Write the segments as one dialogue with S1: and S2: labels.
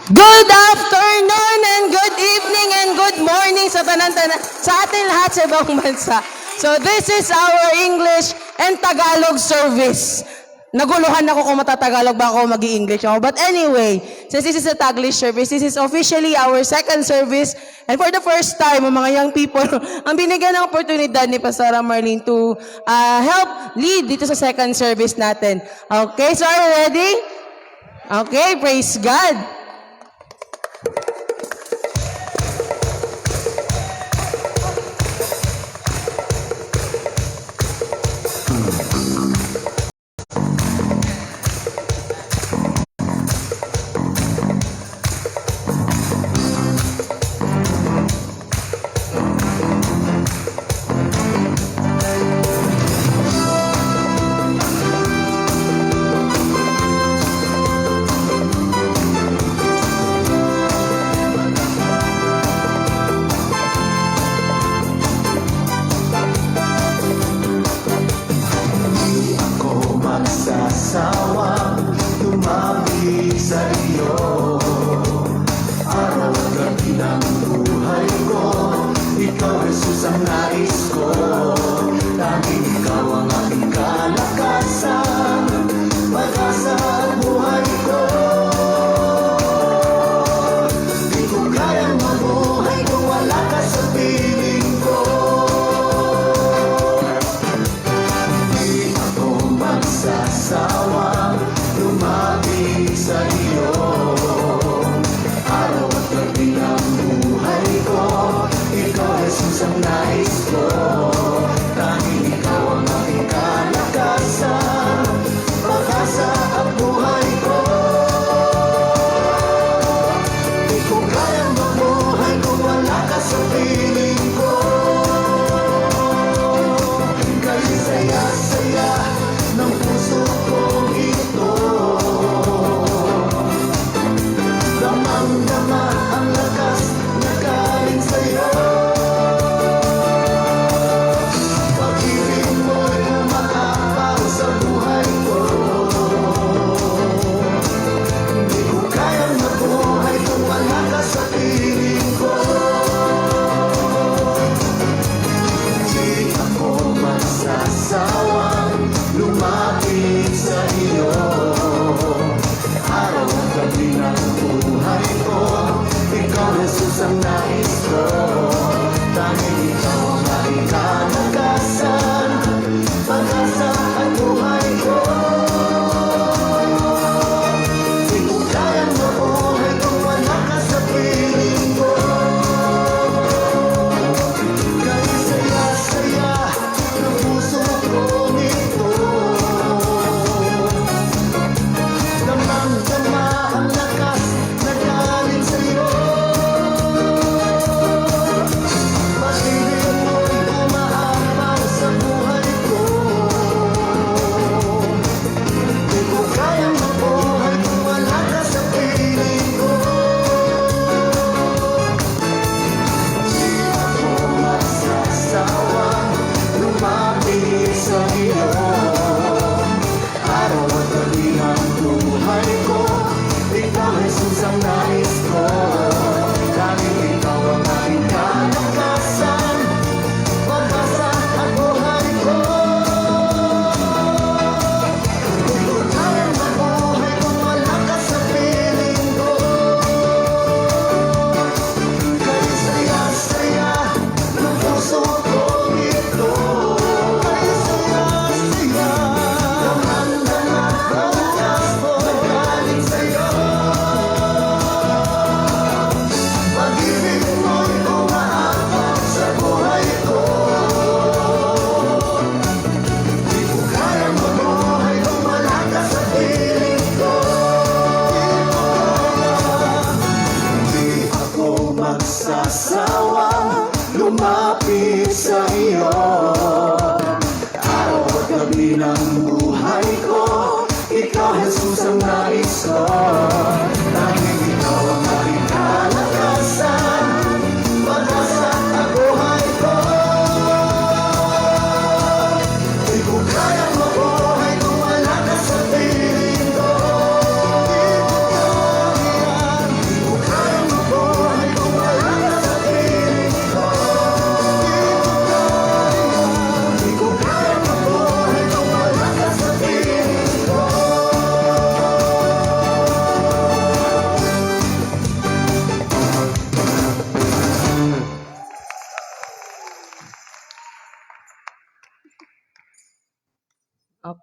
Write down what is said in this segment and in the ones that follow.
S1: Good afternoon and good evening and good morning sa tanan-tanan sa atin lahat sa ibang bansa. So this is our English and Tagalog service. Naguluhan ako kung matatagalog ba ako mag-i-English ako. But anyway, since this is a Taglish service, this is officially our second service. And for the first time, mga young people, ang binigyan ng oportunidad ni Pastora Marlene to help lead dito sa second service natin. Okay, so are you ready? Okay, praise God.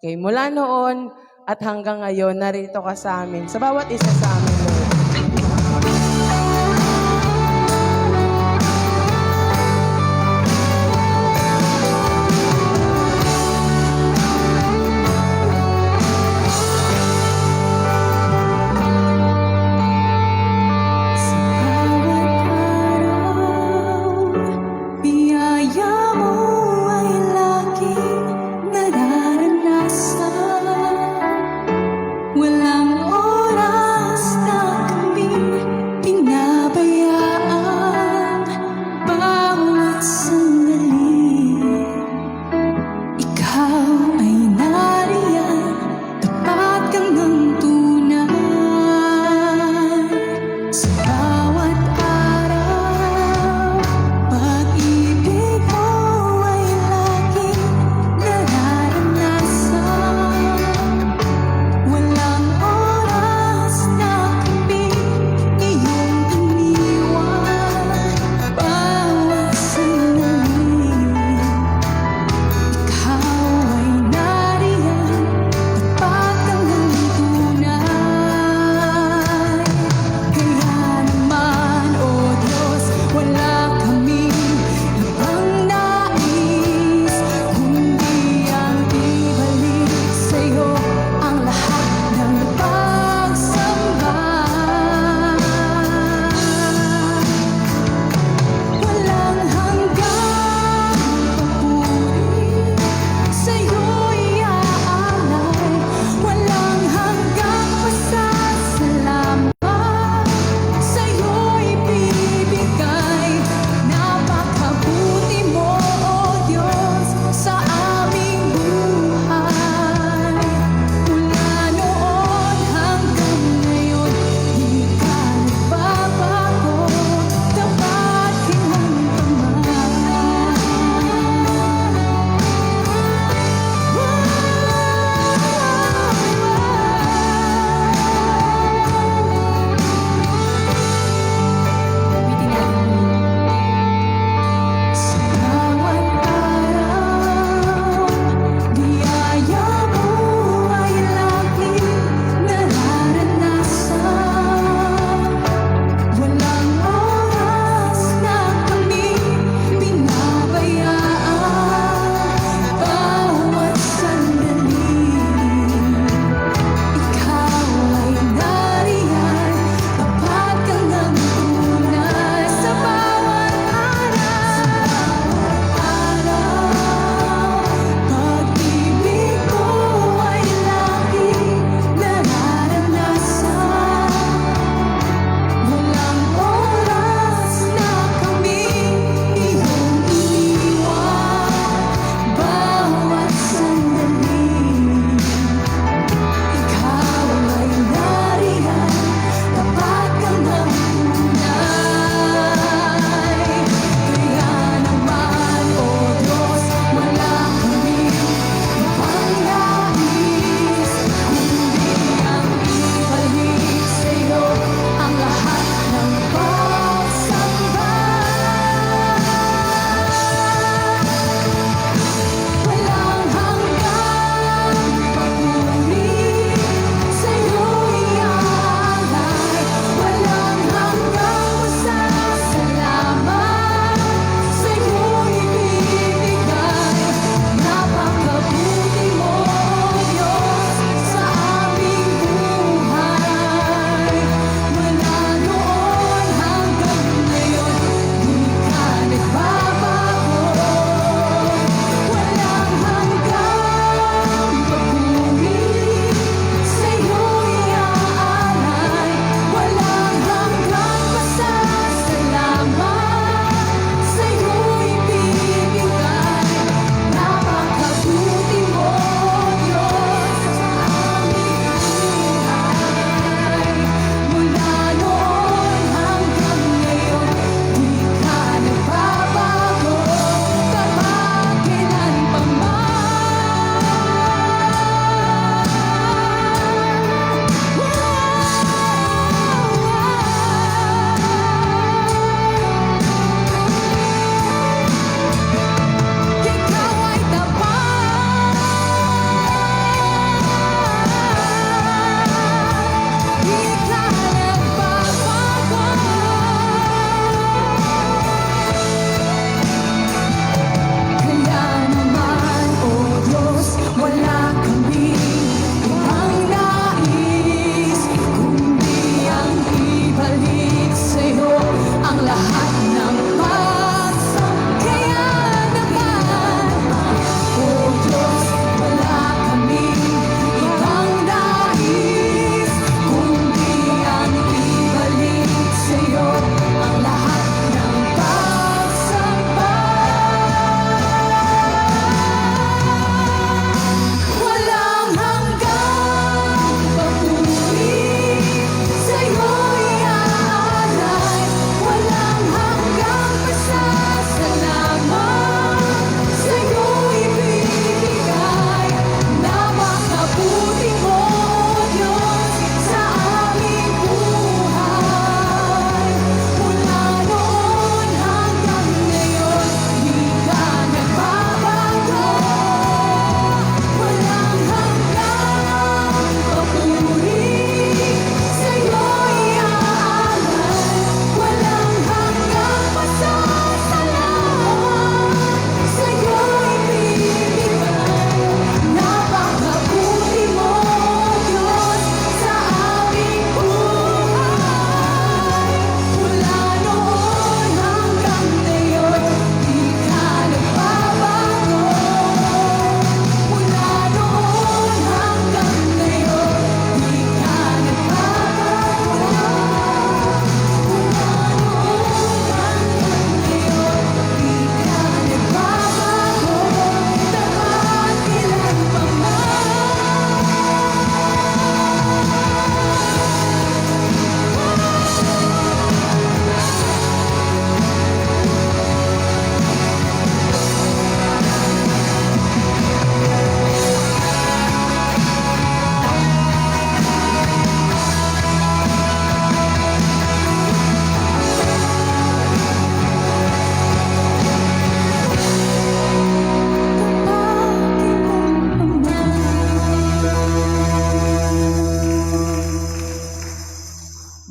S1: Okay, mula noon at hanggang ngayon, narito ka sa amin, sa bawat isa sa amin, Lord.
S2: Sa bawat araw, biyaya mo ay laging nararanasan. Walang oras na kami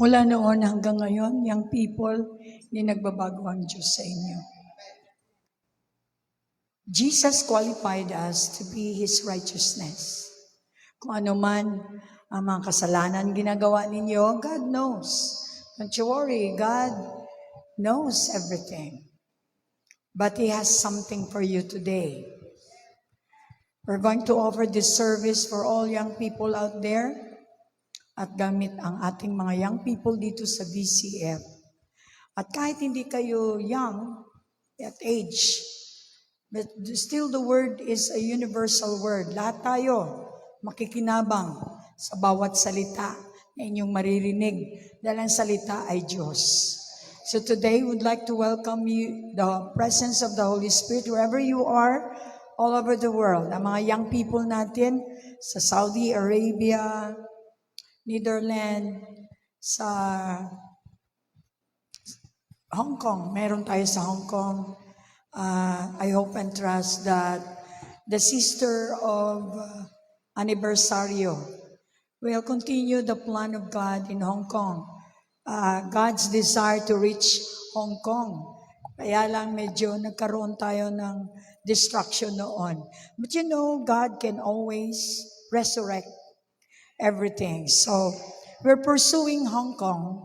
S3: Mula noon hanggang ngayon, young people, hindi nagbabago ang Diyos sa inyo. Jesus qualified us to be His righteousness. Kung ano man ang mga kasalanan ginagawa ninyo, God knows. Don't you worry, God knows everything. But He has something for you today. We're going to offer this service for all young people out there at gamit ang ating mga young people dito sa BCF. At kahit hindi kayo young at age, but still the word is a universal word. Lahat tayo makikinabang sa bawat salita na inyong maririnig dahil ang salita ay Diyos. So today, we'd like to welcome you, the presence of the Holy Spirit, wherever you are, all over the world. Ang mga young people natin sa Saudi Arabia, Netherlands, sa Hong Kong. Meron tayo sa Hong Kong. I hope and trust that the sister of Aniversario will continue the plan of God in Hong Kong. God's desire to reach Hong Kong. Kaya lang medyo nagkaroon tayo ng distraction noon. But you know, God can always resurrect everything. So, we're pursuing Hong Kong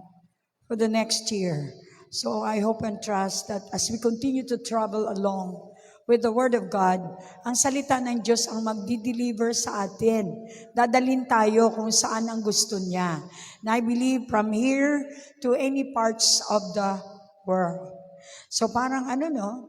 S3: for the next year. So, I hope and trust that as we continue to travel along with the Word of God, ang salita ng Diyos ang magdi-deliver sa atin. Dadalhin tayo kung saan ang gusto niya. And I believe from here to any parts of the world. So parang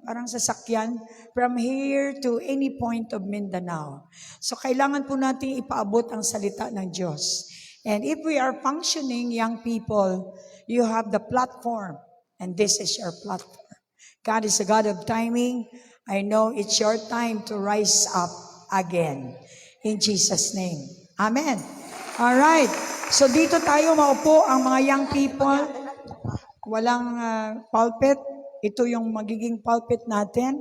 S3: parang sasakyan from here to any point of Mindanao. So kailangan po natin ipaabot ang salita ng Diyos. And if we are functioning young people, you have the platform. And this is your platform. God is a God of timing. I know it's your time to rise up again. In Jesus' name. Amen. All right. So dito tayo maupo ang mga young people. Walang pulpit. Ito yung magiging pulpit natin.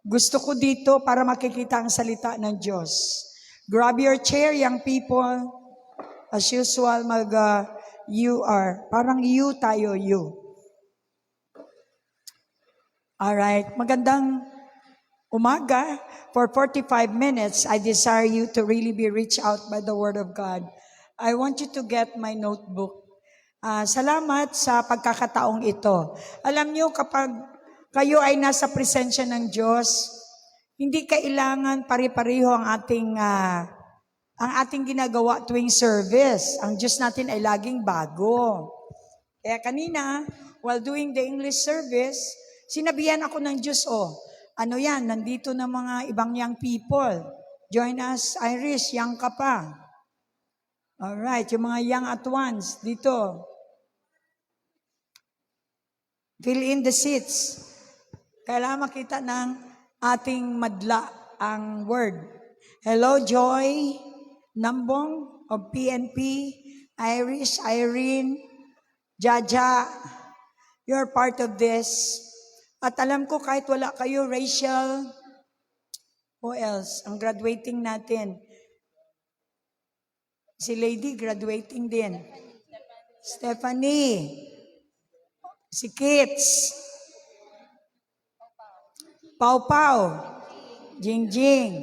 S3: Gusto ko dito para makikita ang salita ng Diyos. Grab your chair, young people. As usual, you are. Parang you tayo, you. Alright, magandang umaga. For 45 minutes, I desire you to really be reached out by the Word of God. I want you to get my notebook. Salamat sa pagkakataong ito. Alam niyo, kapag kayo ay nasa presensya ng Diyos, hindi kailangan pare-pareho ang ating ginagawa tuwing service. Ang Diyos natin ay laging bago. Kaya kanina, while doing the English service, sinabihan ako ng Diyos, ano yan, nandito na mga ibang young people. Join us, Irish, young ka pa. Alright, yung mga young at once, dito. Fill in the seats. Kailangan makita ng ating madla ang word. Hello, Joy, Nambong of PNP, Irish, Irene, Jaja, you're part of this. At alam ko kahit wala kayo, Rachel, who else? Ang graduating natin. Si Lady, graduating din. Stephanie. Si Kits. Pau Pau. Jingjing.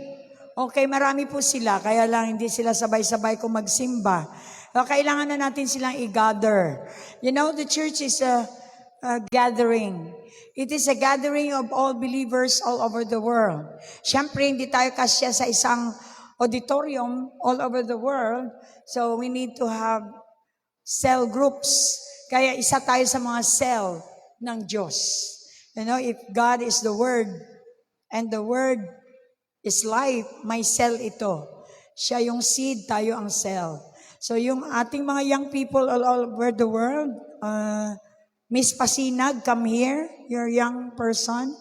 S3: Okay, marami po sila. Kaya lang hindi sila sabay-sabay kung magsimba. Kailangan na natin silang i-gather. You know, the church is a gathering. It is a gathering of all believers all over the world. Siyempre, hindi tayo kasya sa isang auditorium all over the world. So, we need to have cell groups. Kaya isa tayo sa mga cell ng Diyos. You know, if God is the Word and the Word is life, may cell ito. Siya yung seed, tayo ang cell. So, yung ating mga young people all over the world, Miss Pasinag, come here. You're a young person.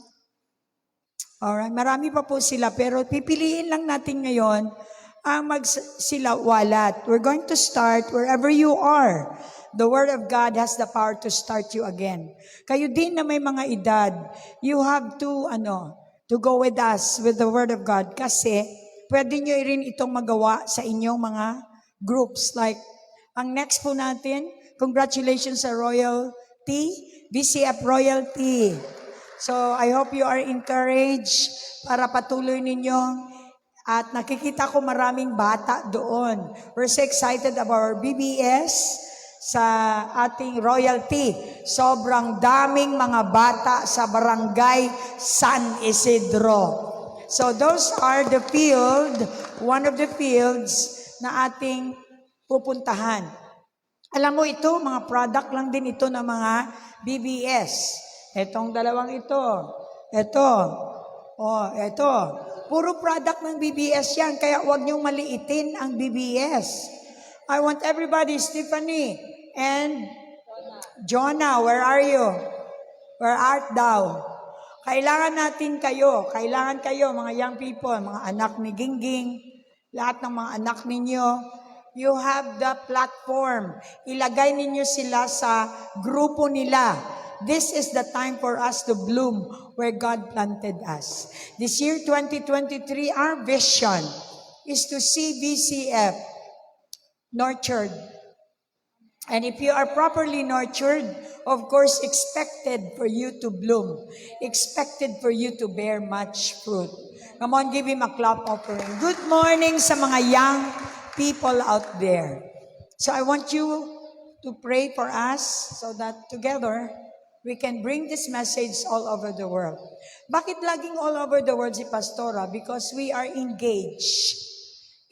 S3: Alright, marami pa po sila. Pero pipiliin lang natin ngayon ang magsilawalat. We're going to start wherever you are. The Word of God has the power to start you again. Kayo din na may mga edad, you have to go with us with the Word of God. Kasi pwede nyo rin itong magawa sa inyong mga groups. Like, ang next po natin, congratulations sa royalty, BCF royalty. So I hope you are encouraged para patuloy ninyo. At nakikita ko maraming bata doon. We're so excited about our BBS sa ating royalty. Sobrang daming mga bata sa barangay San Isidro. So those are the one of the fields na ating pupuntahan. Alam mo ito, mga product lang din ito ng mga BBS. Itong dalawang ito. Ito. Ito. Puro product ng BBS yan, kaya huwag niyong maliitin ang BBS. I want everybody, Stephanie and Jonah, where are you? Where art thou? Kailangan natin kayo. Kailangan kayo, mga young people, mga anak ni Gingging, lahat ng mga anak ninyo. You have the platform. Ilagay ninyo sila sa grupo nila. This is the time for us to bloom where God planted us. This year, 2023, our vision is to see BCF nurtured. And if you are properly nurtured, of course, expected for you to bloom. Expected for you to bear much fruit. Come on, give him a clap offering. Good morning sa mga young people out there. So I want you to pray for us so that together, we can bring this message all over the world. Bakit laging all over the world si Pastora? Because we are engaged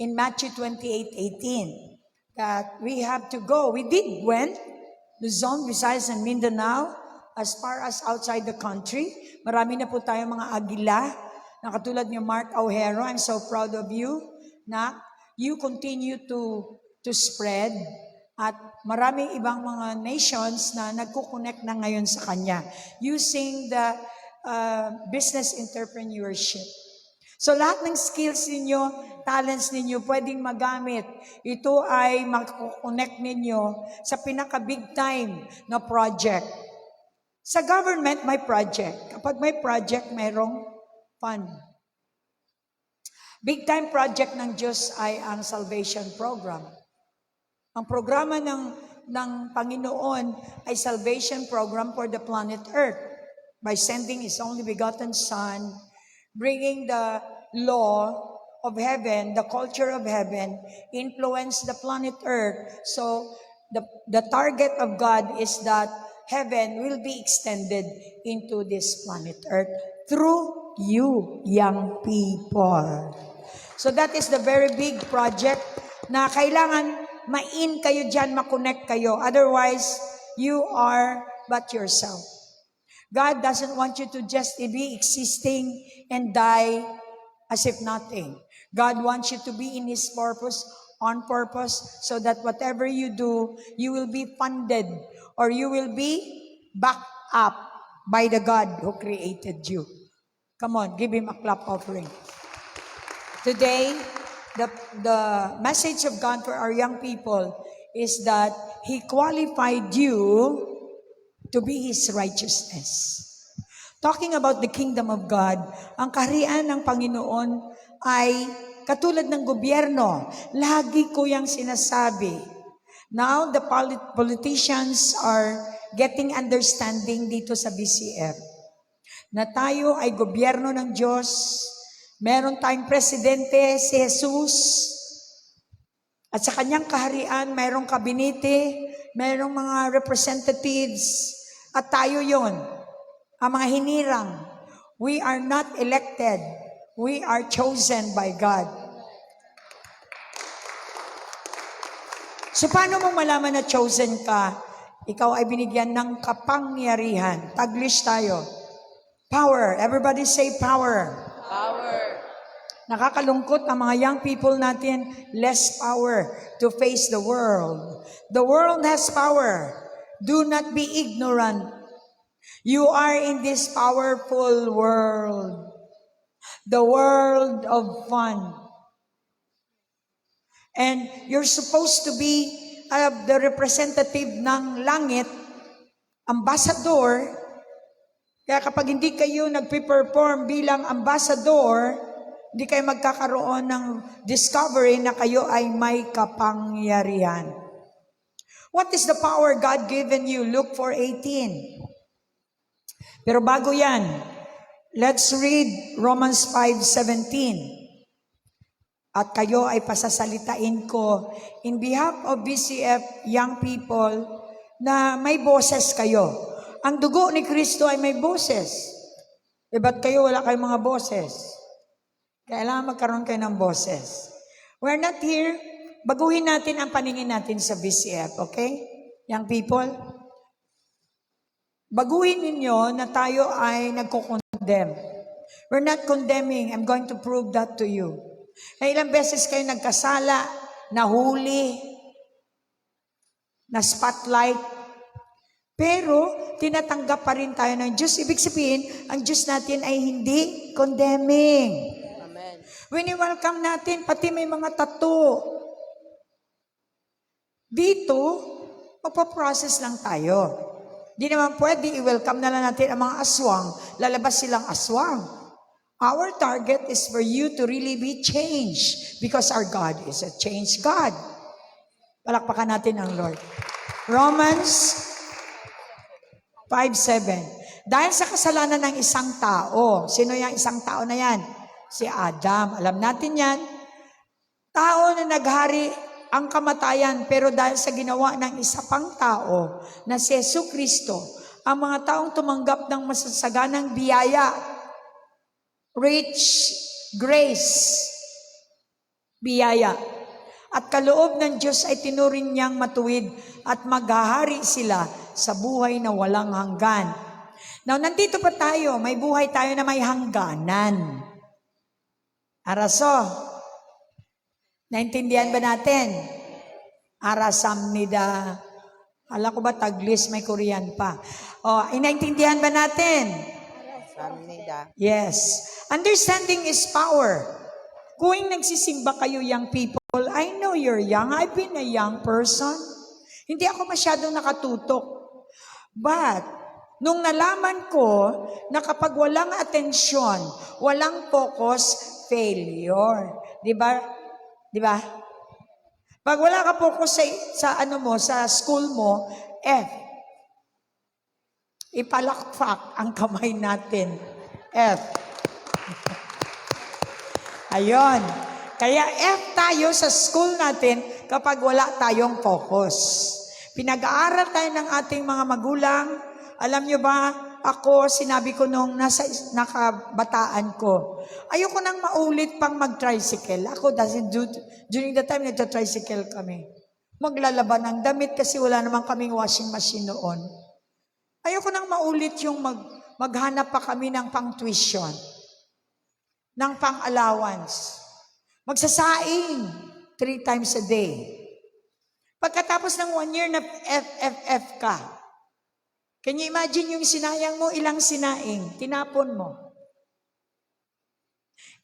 S3: in Matthew 28:18. That we have to go. We did went Luzon, Visayas, and Mindanao as far as outside the country. Marami na po tayong mga agila na katulad ni Mark Aujero. I'm so proud of you na you continue to spread at maraming ibang mga nations na nagko-connect na ngayon sa Kanya using the business entrepreneurship. So lahat ng skills ninyo, talents ninyo, pwedeng magamit. Ito ay mag-connect ninyo sa pinaka-big time na project. Sa government, may project. Kapag may project, mayroong fund. Big time project ng Diyos ay ang salvation program. Ang programa ng Panginoon ay salvation program for the planet Earth by sending His only begotten Son, bringing the law of heaven, the culture of heaven, influence the planet Earth. So the target of God is that heaven will be extended into this planet Earth through you, young people. So that is the very big project na kailangan ma-in kayo dyan, ma-connect kayo. Otherwise, you are but yourself. God doesn't want you to just be existing and die as if nothing. God wants you to be in His purpose, on purpose, so that whatever you do, you will be funded or you will be backed up by the God who created you. Come on, give Him a clap offering. Today, the message of God for our young people is that He qualified you to be His righteousness. Talking about the kingdom of God, ang kaharian ng Panginoon ay katulad ng gobyerno. Lagi ko yung sinasabi. Now, the politicians are getting understanding dito sa BCF. Na tayo ay gobyerno ng Diyos. Meron tayong presidente, si Jesus. At sa kanyang kaharian, mayroong kabinete, mayroong mga representatives. At tayo yon, ang mga hinirang. We are not elected. We are chosen by God. So paano mo malaman na chosen ka? Ikaw ay binigyan ng kapangyarihan. Taglish tayo. Power. Everybody say power.
S1: Power.
S3: Nakakalungkot ang mga young people natin, less power to face the world. The world has power. Do not be ignorant. You are in this powerful world. The world of fun. And you're supposed to be the representative ng langit, ambassador. Kaya kapag hindi kayo nagpe-perform bilang ambassador, hindi kayo magkakaroon ng discovery na kayo ay may kapangyarihan. What is the power God given you? Luke 4:18. Pero bago yan, let's read Romans 5:17. At kayo ay pasasalitain ko in behalf of BCF young people na may boses kayo. Ang dugo ni Kristo ay may boses. E ba't kayo wala kayong mga boses? Kailangan magkaroon kayo ng boses. We're not here. Baguhin natin ang paningin natin sa BCF, okay? Young people. Baguhin ninyo na tayo ay nagko-condemn. We're not condemning. I'm going to prove that to you. Ilang beses kayo nagkasala, nahuli, na spotlight, pero tinatanggap pa rin tayo ng Diyos. Ibig sabihin, ang Diyos natin ay hindi condemning.
S1: Amen.
S3: Wini-welcome natin, pati may mga tattoo. Dito, magpa-process lang tayo. Di naman pwede, i-welcome na lang natin ang mga aswang, lalabas silang aswang. Our target is for you to really be changed because our God is a changed God. Palakpakan natin ang Lord. Romans 5:7. Dahil sa kasalanan ng isang tao, sino yung isang tao na yan? Si Adam. Alam natin yan. Tao na naghari ang kamatayan, pero dahil sa ginawa ng isa pang tao na si Jesucristo, ang mga taong tumanggap ng masasaganang biyaya, rich grace, biyaya, at kaloob ng Diyos ay tinuring niyang matuwid at maghahari sila sa buhay na walang hanggan. Now, nandito pa tayo, may buhay tayo na may hangganan. Araso, naintindihan ba natin? Arasamnida. Alam ko ba taglis, may Korean pa. O, inaintindihan ba natin?
S4: Samnida.
S3: Yes. Understanding is power. Kung nagsisimba kayo, young people, I know you're young. I've been a young person. Hindi ako masyadong nakatutok. But, nung nalaman ko na kapag walang atensyon, walang focus, failure. Di ba? Di ba? Pag wala ka focus sa ano mo, sa school mo, F. Ipalakpak ang kamay natin. F. Ayon. Kaya F tayo sa school natin kapag wala tayong focus. Pinag-aaral tayo ng ating mga magulang. Alam nyo ba, ako, sinabi ko nung nasa nakabataan ko, ayoko nang maulit pang mag-tricycle. Ako, during the time nagta-tricycle kami. Maglalaban ng damit kasi wala naman kaming washing machine noon. Ayoko nang maulit yung maghanap pa kami ng pang-tuition, ng pang-allowance. Magsasaing 3 times a day. Pagkatapos ng 1 year na FFF ka, can you imagine yung sinayang mo, ilang sinaing, tinapon mo?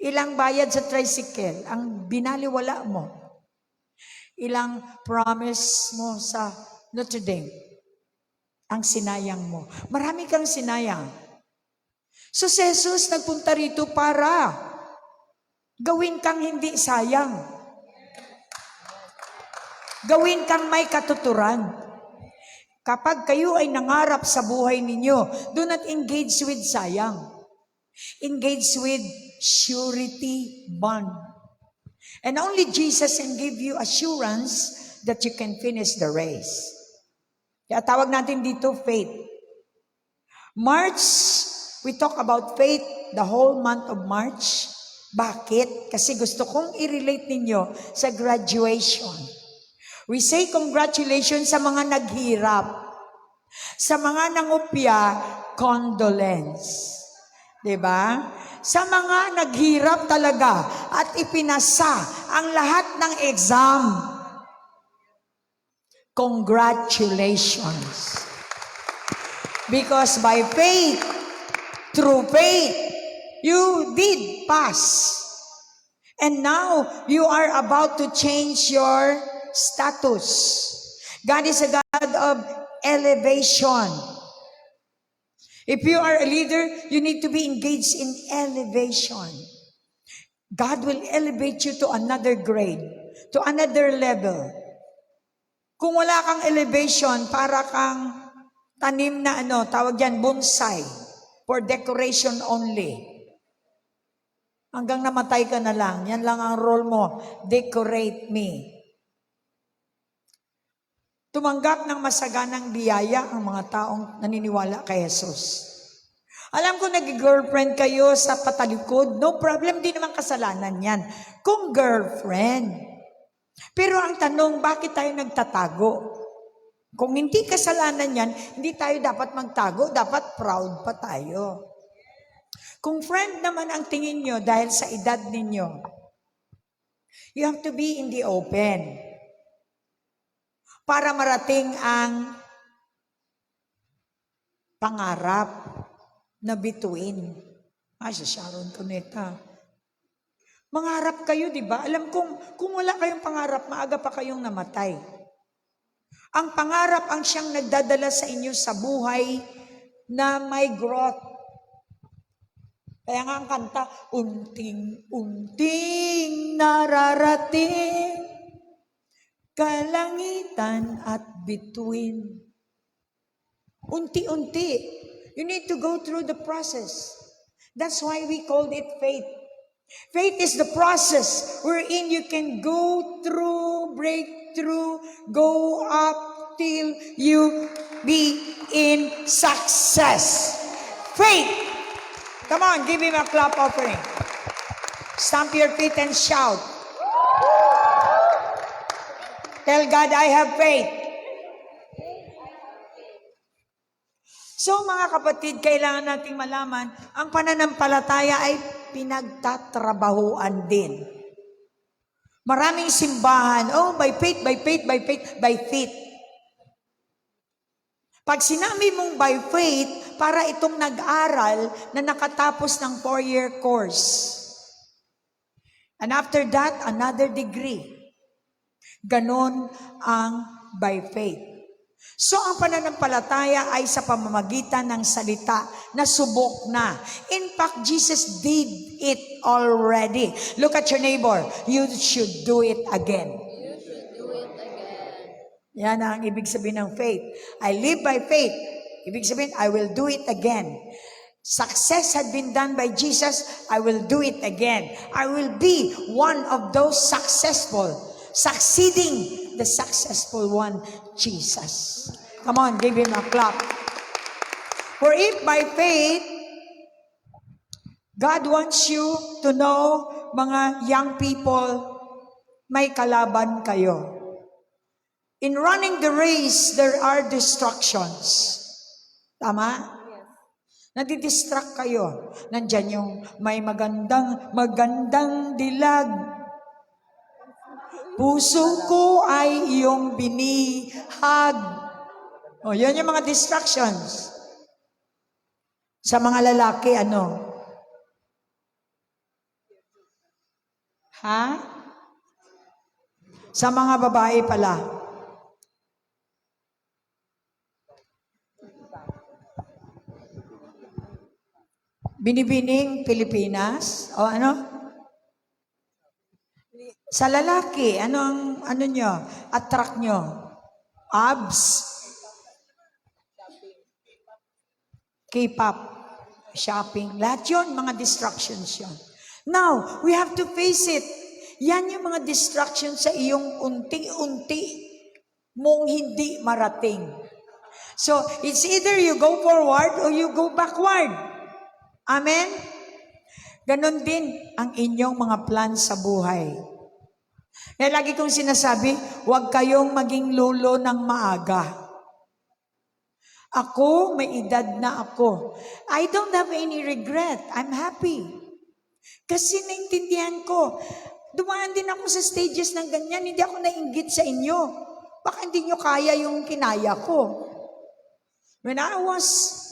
S3: Ilang bayad sa tricycle, ang binaliwala mo? Ilang promise mo sa Notre Dame, ang sinayang mo? Marami kang sinayang. So si Jesus nagpunta rito para gawin kang hindi sayang. Gawin kang may katuturan. Kapag kayo ay nangarap sa buhay ninyo, do not engage with sayang. Engage with surety bond. And only Jesus can give you assurance that you can finish the race. Kaya tawag natin dito faith. March, we talk about faith the whole month of March. Bakit? Kasi gusto kong i-relate ninyo sa graduation. We say congratulations sa mga naghirap. Sa mga nangupya, condolence. Diba? Sa mga naghirap talaga at ipinasa ang lahat ng exam, congratulations. Because by faith, through faith, you did pass. And now, you are about to change your status. God is a God of elevation. If you are a leader, you need to be engaged in elevation. God will elevate you to another grade, to another level. Kung wala kang elevation, para kang tanim na tawag yan, bonsai, for decoration only. Hanggang namatay ka na lang. Yan lang ang role mo. Decorate me. Tumanggap ng masaganang biyaya ang mga taong naniniwala kay Jesus. Alam ko nag-girlfriend kayo sa patalikod. No problem, di naman kasalanan yan. Kung girlfriend. Pero ang tanong, bakit tayo nagtatago? Kung hindi kasalanan yan, hindi tayo dapat magtago. Dapat proud pa tayo. Kung friend naman ang tingin nyo dahil sa edad ninyo, you have to be in the open para marating ang pangarap na bituin. Sa Sharon Cuneta. Mangarap kayo, di ba? Alam kung wala kayong pangarap, maaga pa kayong namatay. Ang pangarap ang siyang nagdadala sa inyo sa buhay na may growth. Kaya nga ang kanta, unting-unting nararating, kalangitan at bituin. Unti-unti. You need to go through the process. That's why we called it faith. Faith is the process wherein you can go through, break through, go up till you be in success. Faith. Come on, give him a clap offering. Stamp your feet and shout. Tell God, I have faith. So mga kapatid, kailangan nating malaman, ang pananampalataya ay pinagtatrabahuan din. Maraming simbahan, by faith, by faith, by faith, by faith. Pag sinabi mong by faith, para itong nag-aral na nakatapos ng 4-year course. And after that, another degree. Ganon ang by faith. So ang pananampalataya ay sa pamamagitan ng salita na subok na. In fact, Jesus did it already. Look at your neighbor. You should do it again. Yan ang ibig sabihin ng faith. I live by faith. Ibig sabihin, I will do it again. Success had been done by Jesus, I will do it again. I will be one of those successful, succeeding the successful one, Jesus. Come on, give him a clap. For if by faith, God wants you to know, mga young people, may kalaban kayo. In running the race, there are distractions. Tama? Yes. Nadidistract kayo. Nandyan yung may magandang dilag. Puso ko ay iyong binihag. Yan yung mga distractions. Sa mga lalaki, Sa mga babae pala. Binibining Pilipinas? O Sa lalaki, ano nyo? Attract nyo? Abs? K-pop? Shopping? Lahat yun, mga distractions yun. Now, we have to face it. Yan yung mga distractions sa iyong unti-unti mong hindi marating. So, it's either you go forward or you go backward. Amen? Ganon din ang inyong mga plan sa buhay. Kaya lagi kong sinasabi, huwag kayong maging lolo ng maaga. Ako, may edad na ako. I don't have any regret. I'm happy. Kasi naintindihan ko, dumaan din ako sa stages ng ganyan, hindi ako nainggit sa inyo. Baka hindi nyo kaya yung kinaya ko. When I was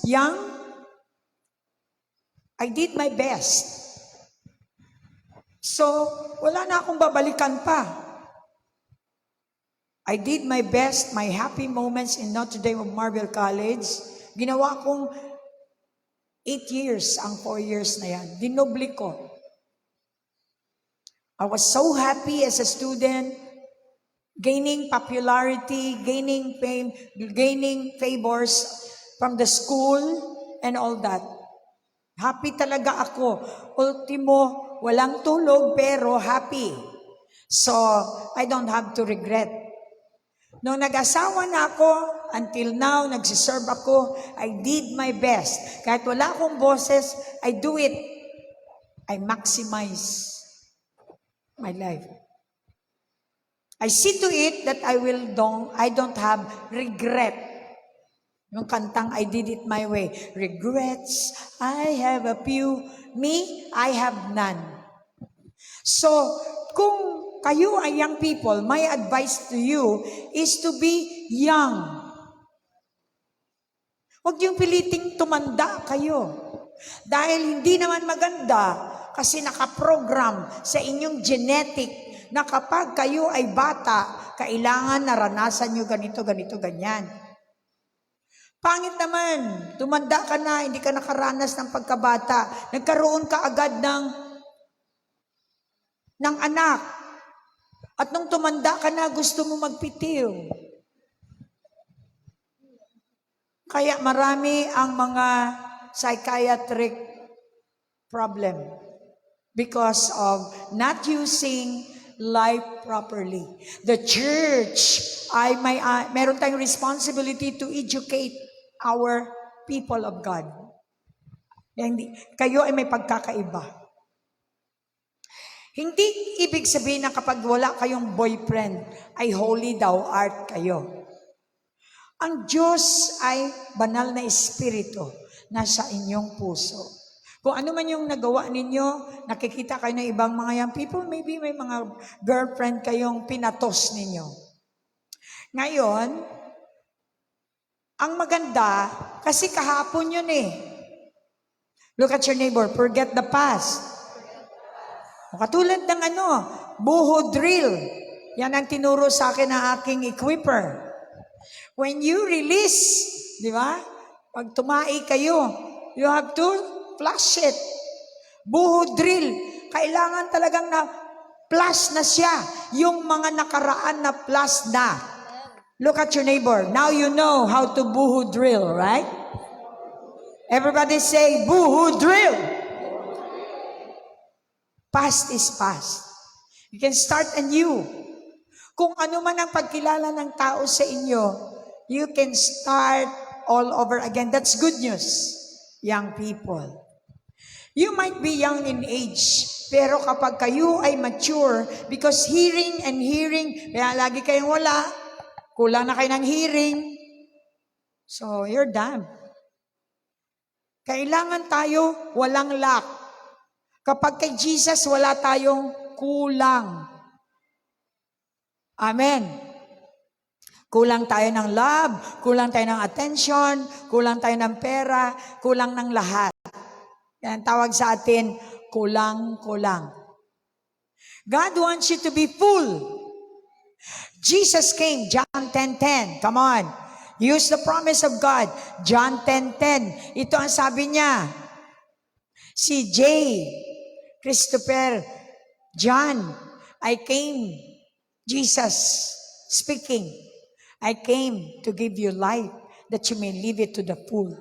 S3: young, I did my best. So, wala na akong babalikan pa. I did my best, my happy moments in Notre Dame of Marble College. Ginawa kong 8 years, ang 4 years na yan. Dinobli ko. I was so happy as a student. gaining popularity, gaining fame, gaining favors from the school and all that. Happy talaga ako. Ultimo, walang tulog pero happy. So, I don't have to regret. Nung nag-asawa na ako, until now, nagsiserve ako, I did my best. Kahit wala akong boses, I do it. I maximize my life. I see to it that I don't have regret. Yung kantang I did it my way. Regrets, I have a few. Me, I have none. So, kung kayo ay young people, my advice to you is to be young. Huwag yung piliting tumanda kayo. Dahil hindi naman maganda kasi nakaprogram sa inyong genetic na kapag kayo ay bata, kailangan naranasan nyo ganito, ganito, ganyan. Pangit naman, tumanda ka na, hindi ka nakaranas ng pagkabata. Nagkaroon ka agad ng anak. At nung tumanda ka na, gusto mo magpitiw. Kaya marami ang mga psychiatric problem because of not using life properly. The church meron tayong responsibility to educate our people of God. Kayo ay may pagkakaiba. Hindi ibig sabihin na kapag wala kayong boyfriend, ay holy thou art kayo. Ang Diyos ay banal na espiritu nasa inyong puso. Kung ano man yung nagawa ninyo, nakikita kayo ng ibang mga young people, maybe may mga girlfriend kayong pinatos ninyo. Ngayon, ang maganda, kasi kahapon yun eh. Look at your neighbor, forget the past. Katulad ng buho drill. Yan ang tinuro sa akin ng aking equiper. When you release, di ba? Pag tumai kayo, you have to flush it. Buho drill. Kailangan talagang na flush na siya. Yung mga nakaraan na flush na. Look at your neighbor. Now you know how to buho drill, right? Everybody say, buho drill. Past is past. You can start anew. Kung ano man ang pagkilala ng tao sa inyo, you can start all over again. That's good news, young people. You might be young in age, pero kapag kayo ay mature, because hearing, kaya lagi kayong wala, kulang na kayo ng hearing, so you're done. Kailangan tayo walang lack. Kapag kay Jesus, wala tayong kulang. Amen. Kulang tayo ng love, kulang tayo ng attention, kulang tayo ng pera, kulang ng lahat. Yan tawag sa atin, kulang-kulang. God wants you to be full. Jesus came, John 10:10. Come on. Use the promise of God. John 10:10. Ito ang sabi niya. Si Christopher, John, I came, Jesus speaking, I came to give you life that you may live it to the full.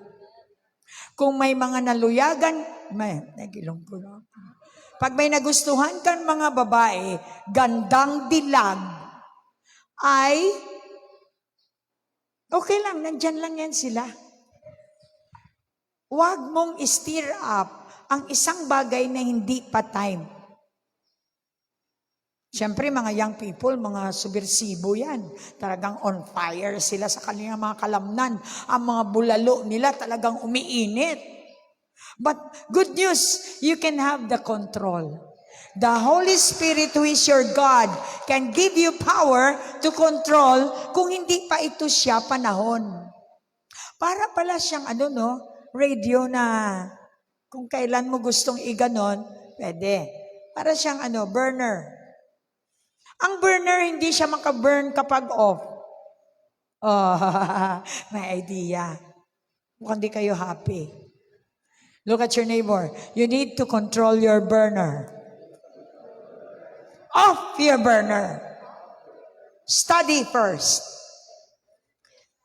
S3: Kung may mga naluyagan, nagilong ko na. Pag may nagustuhan kang mga babae, gandang dilag, ay okay lang, nandyan lang yan sila. Huwag mong stir up ang isang bagay na hindi pa time. Siyempre, mga young people, mga subversibo yan. Talagang on fire sila sa kanilang mga kalamnan. Ang mga bulalo nila talagang umiinit. But good news, you can have the control. The Holy Spirit who is your God can give you power to control kung hindi pa ito siya panahon. Para pala siyang radio na kung kailan mo gustong iganon, pwede. Para siyang burner. Ang burner, hindi siya makaburn kapag off. Oh, may idea. Mukhang di kayo happy. Look at your neighbor. You need to control your burner. Off your burner. Study first.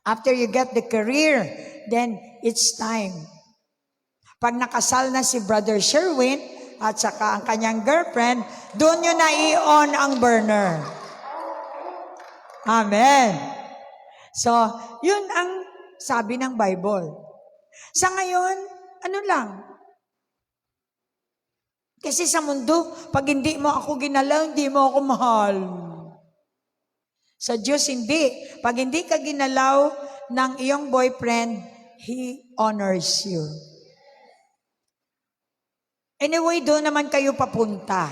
S3: After you get the career, then it's time. Pag nakasal na si Brother Sherwin at saka ang kanyang girlfriend, doon nyo na i-on ang burner. Amen. So, yun ang sabi ng Bible. Sa ngayon, ano lang? Kasi sa mundo, pag hindi mo ako ginalaw, hindi mo ako mahal. Sa Diyos, hindi. Pag hindi ka ginalaw ng iyong boyfriend, He honors you. Anyway, doon naman kayo papunta.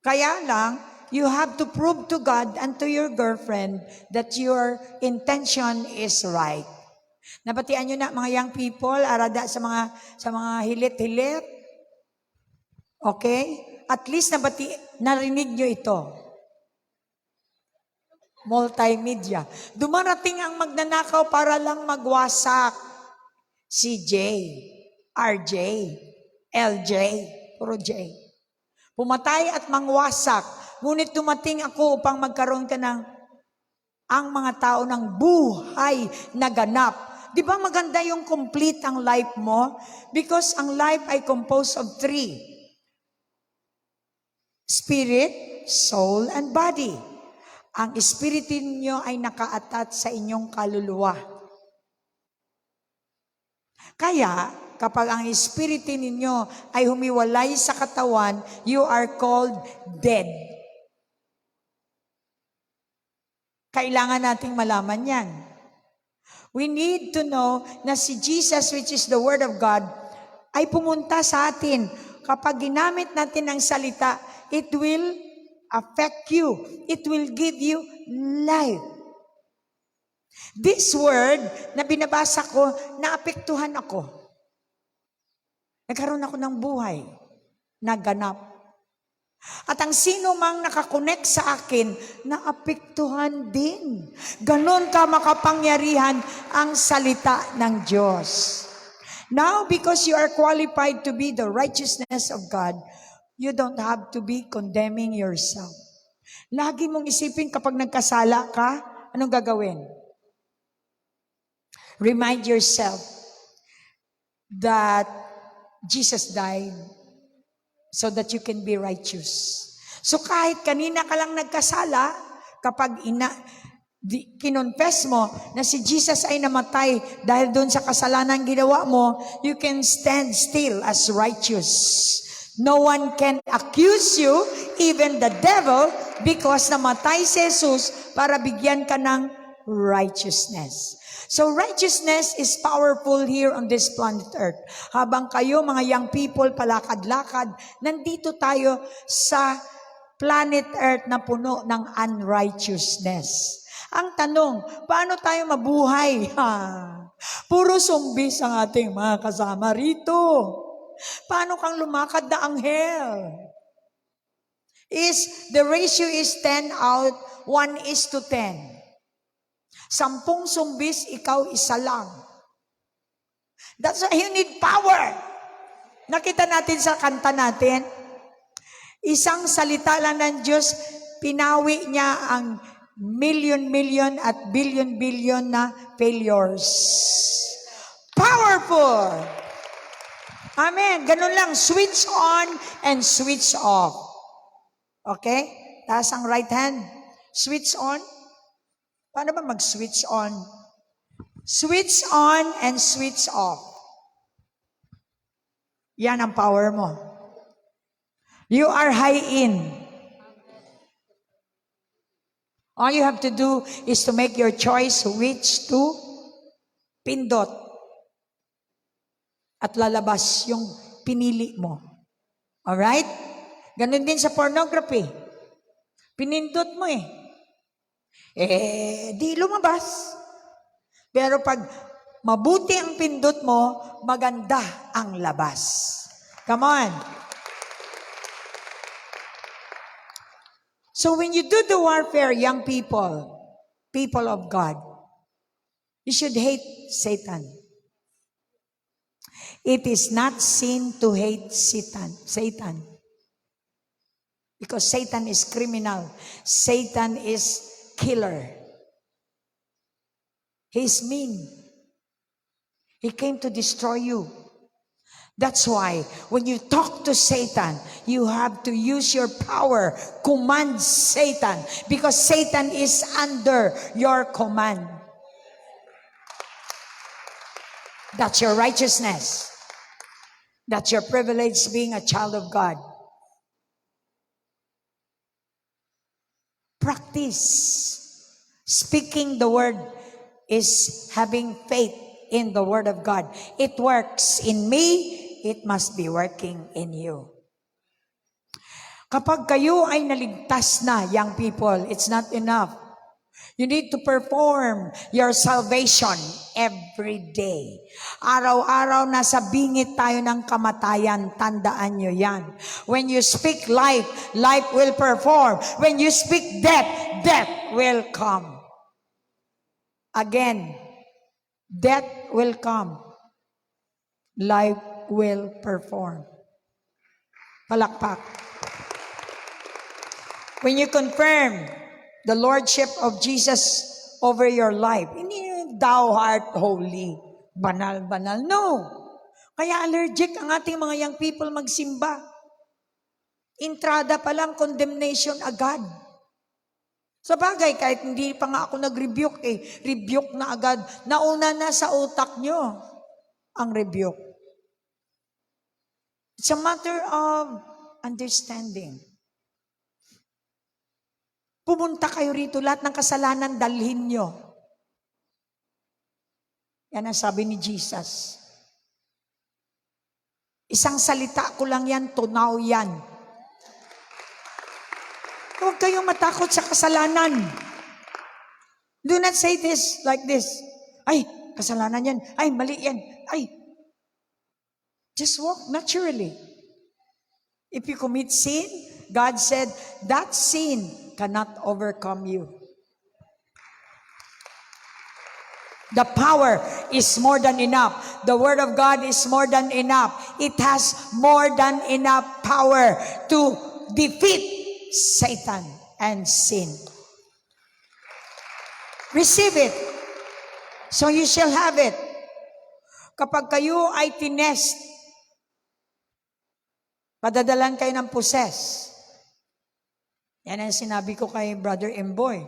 S3: Kaya lang, you have to prove to God and to your girlfriend that your intention is right. Nabatian nyo na mga young people, arada sa mga hilit-hilit. Okay? At least narinig nyo ito. Multimedia. Dumarating ang magnanakaw para lang magwasak. CJ, RJ, LJ, puro J. Pumatay at mangwasak. Ngunit dumating ako upang magkaroon ka ng ang mga tao ng buhay na ganap. Di ba maganda yung complete ang life mo? Because ang life ay composed of 3. Spirit, soul, and body. Ang spirit ninyo ay nakaatat sa inyong kaluluwa. Kaya, kapag ang spirit ninyo ay humiwalay sa katawan, you are called dead. Kailangan nating malaman yan. We need to know na si Jesus, which is the Word of God, ay pumunta sa atin. Kapag ginamit natin ang salita, it will affect you. It will give you life. This word na binabasa ko, naapektuhan ako. Nagkaroon ako ng buhay na ganap. At ang sino mang nakakonect sa akin, naapektuhan din. Ganon ka makapangyarihan ang salita ng Diyos. Now, because you are qualified to be the righteousness of God, you don't have to be condemning yourself. Lagi mong isipin kapag nagkasala ka, anong gagawin? Remind yourself that Jesus died so that you can be righteous. So kahit kanina ka lang nagkasala, kapag kinonfess mo na si Jesus ay namatay dahil doon sa kasalanan ginawa mo, you can stand still as righteous. No one can accuse you, even the devil, because namatay si Jesus para bigyan ka ng righteousness. So righteousness is powerful here on this planet Earth. Habang kayo mga young people palakad-lakad, nandito tayo sa planet Earth na puno ng unrighteousness. Ang tanong, paano tayo mabuhay? Puro zombies ang ating mga kasama rito. Paano kang lumakad na anghel? The ratio is 10 out, 1:10. 10 zombies, ikaw isa lang. That's why you need power. Nakita natin sa kanta natin, isang salita lang ng Diyos, pinawi niya ang million at billion na failures. Powerful! Amen. Ganun lang. Switch on and switch off. Okay? Taas ang right hand. Switch on. Paano ba mag-switch on? Switch on and switch off. Yan ang power mo. You are high in. All you have to do is to make your choice which to pindot. At lalabas yung pinili mo. Alright? Ganun din sa pornography. Pinindot mo di lumabas. Pero pag mabuti ang pindot mo, maganda ang labas. Come on. So when you do the warfare, young people of God, you should hate Satan. It is not sin to hate Satan. Because Satan is criminal. Satan is killer. He's mean. He came to destroy you. That's why when you talk to Satan, you have to use your power. Command Satan. Because Satan is under your command. That's your righteousness. That's your privilege being a child of God. Practice. Speaking the word is having faith in the word of God. It works in me, it must be working in you. Kapag kayo ay naligtas na, young people, it's not enough. You need to perform your salvation every day. Araw-araw nasa bingit tayo ng kamatayan. Tandaan nyo yan. When you speak life, life will perform. When you speak death, death will come. Again, death will come. Life will perform. Palakpak. When you confirm the Lordship of Jesus over your life, hindi thou art holy, banal-banal. No. Kaya allergic ang ating mga young people magsimba. Entrada pa lang, condemnation agad. Sa bagay, kahit hindi pa nga ako nag-rebuke rebuke na agad. Nauna na sa utak nyo ang rebuke. It's a matter of understanding. Pumunta kayo rito, lahat ng kasalanan dalhin nyo. Yan ang sabi ni Jesus. Isang salita ko lang yan, tunaw yan. Huwag kayong matakot sa kasalanan. Do not say this like this. Ay, kasalanan yan. Ay, mali yan. Ay. Just walk naturally. If you commit sin, God said, that sin cannot overcome you. The power is more than enough. The Word of God is more than enough. It has more than enough power to defeat Satan and sin. Receive it. So you shall have it. Kapag kayo ay tinest, padadalan kayo ng possess. Yan ang sinabi ko kay Brother Emboy.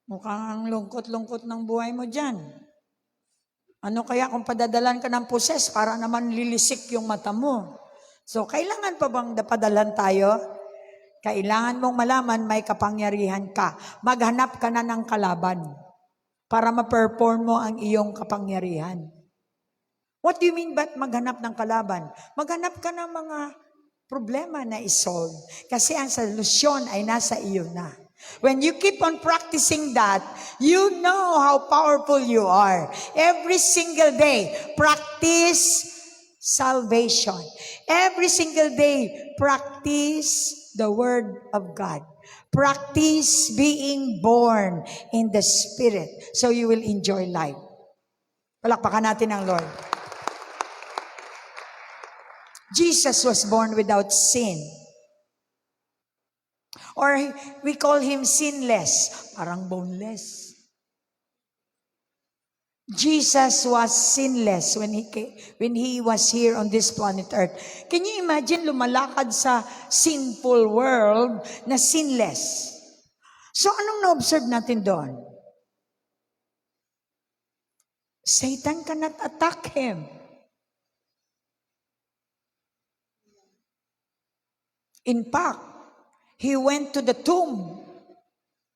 S3: Mukhang ang lungkot-lungkot ng buhay mo dyan. Ano kaya kung padadalan ka ng possess para naman lilisik yung mata mo? So, kailangan pa bang padalan tayo? Kailangan mong malaman may kapangyarihan ka. Maghanap ka na ng kalaban para ma-perform mo ang iyong kapangyarihan. What do you mean ba't maghanap ng kalaban? Maghanap ka ng mga problema na isolve. Kasi ang solusyon ay nasa iyo na. When you keep on practicing that, you know how powerful you are. Every single day, practice salvation. Every single day, practice the Word of God. Practice being born in the Spirit so you will enjoy life. Palakpakan natin ang Lord. Jesus was born without sin. Or we call him sinless. Parang boneless. Jesus was sinless when he was here on this planet Earth. Can you imagine lumalakad sa sinful world na sinless? So anong na-observe natin doon? Satan cannot attack him. In fact, he went to the tomb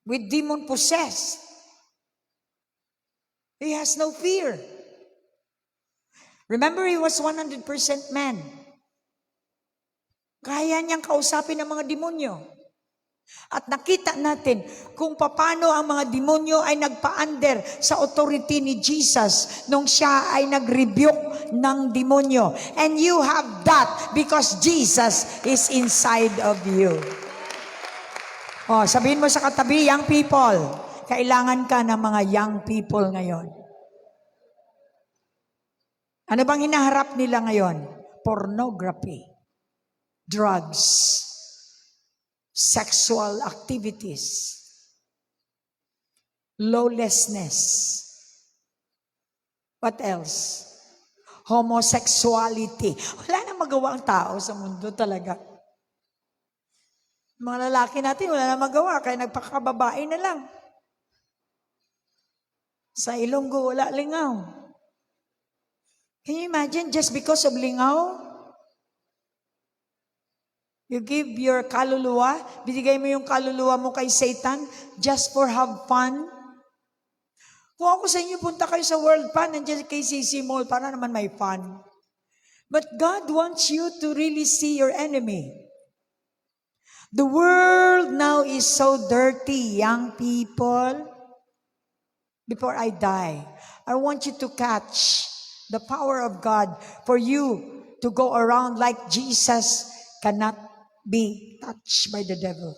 S3: with demon-possessed. He has no fear. Remember, he was 100% man. Kaya niyang kausapin ang mga demonyo. At nakita natin kung paano ang mga demonyo ay nagpa-under sa authority ni Jesus nung siya ay nag-rebuke ng demonyo. And you have that because Jesus is inside of you. Oh, sabihin mo sa katabi, young people, kailangan ka ng mga young people ngayon. Ano bang hinaharap nila ngayon? Pornography, drugs, sexual activities, lawlessness. What else? Homosexuality. Wala na magawa ang tao sa mundo talaga. Mga lalaki natin, wala na magawa, kaya nagpakababae na lang. Sa Ilonggo, wala lingaw. Can you imagine, just because of lingaw? You give your kaluluwa, binigay mo yung kaluluwa mo kay Satan, just for have fun? Kung ako sa inyo, punta kayo sa World Fun, nandiyan kay CC Mall, para naman may fun. But God wants you to really see your enemy. The world now is so dirty, young people. Before I die, I want you to catch the power of God for you to go around like Jesus cannot be touched by the devil.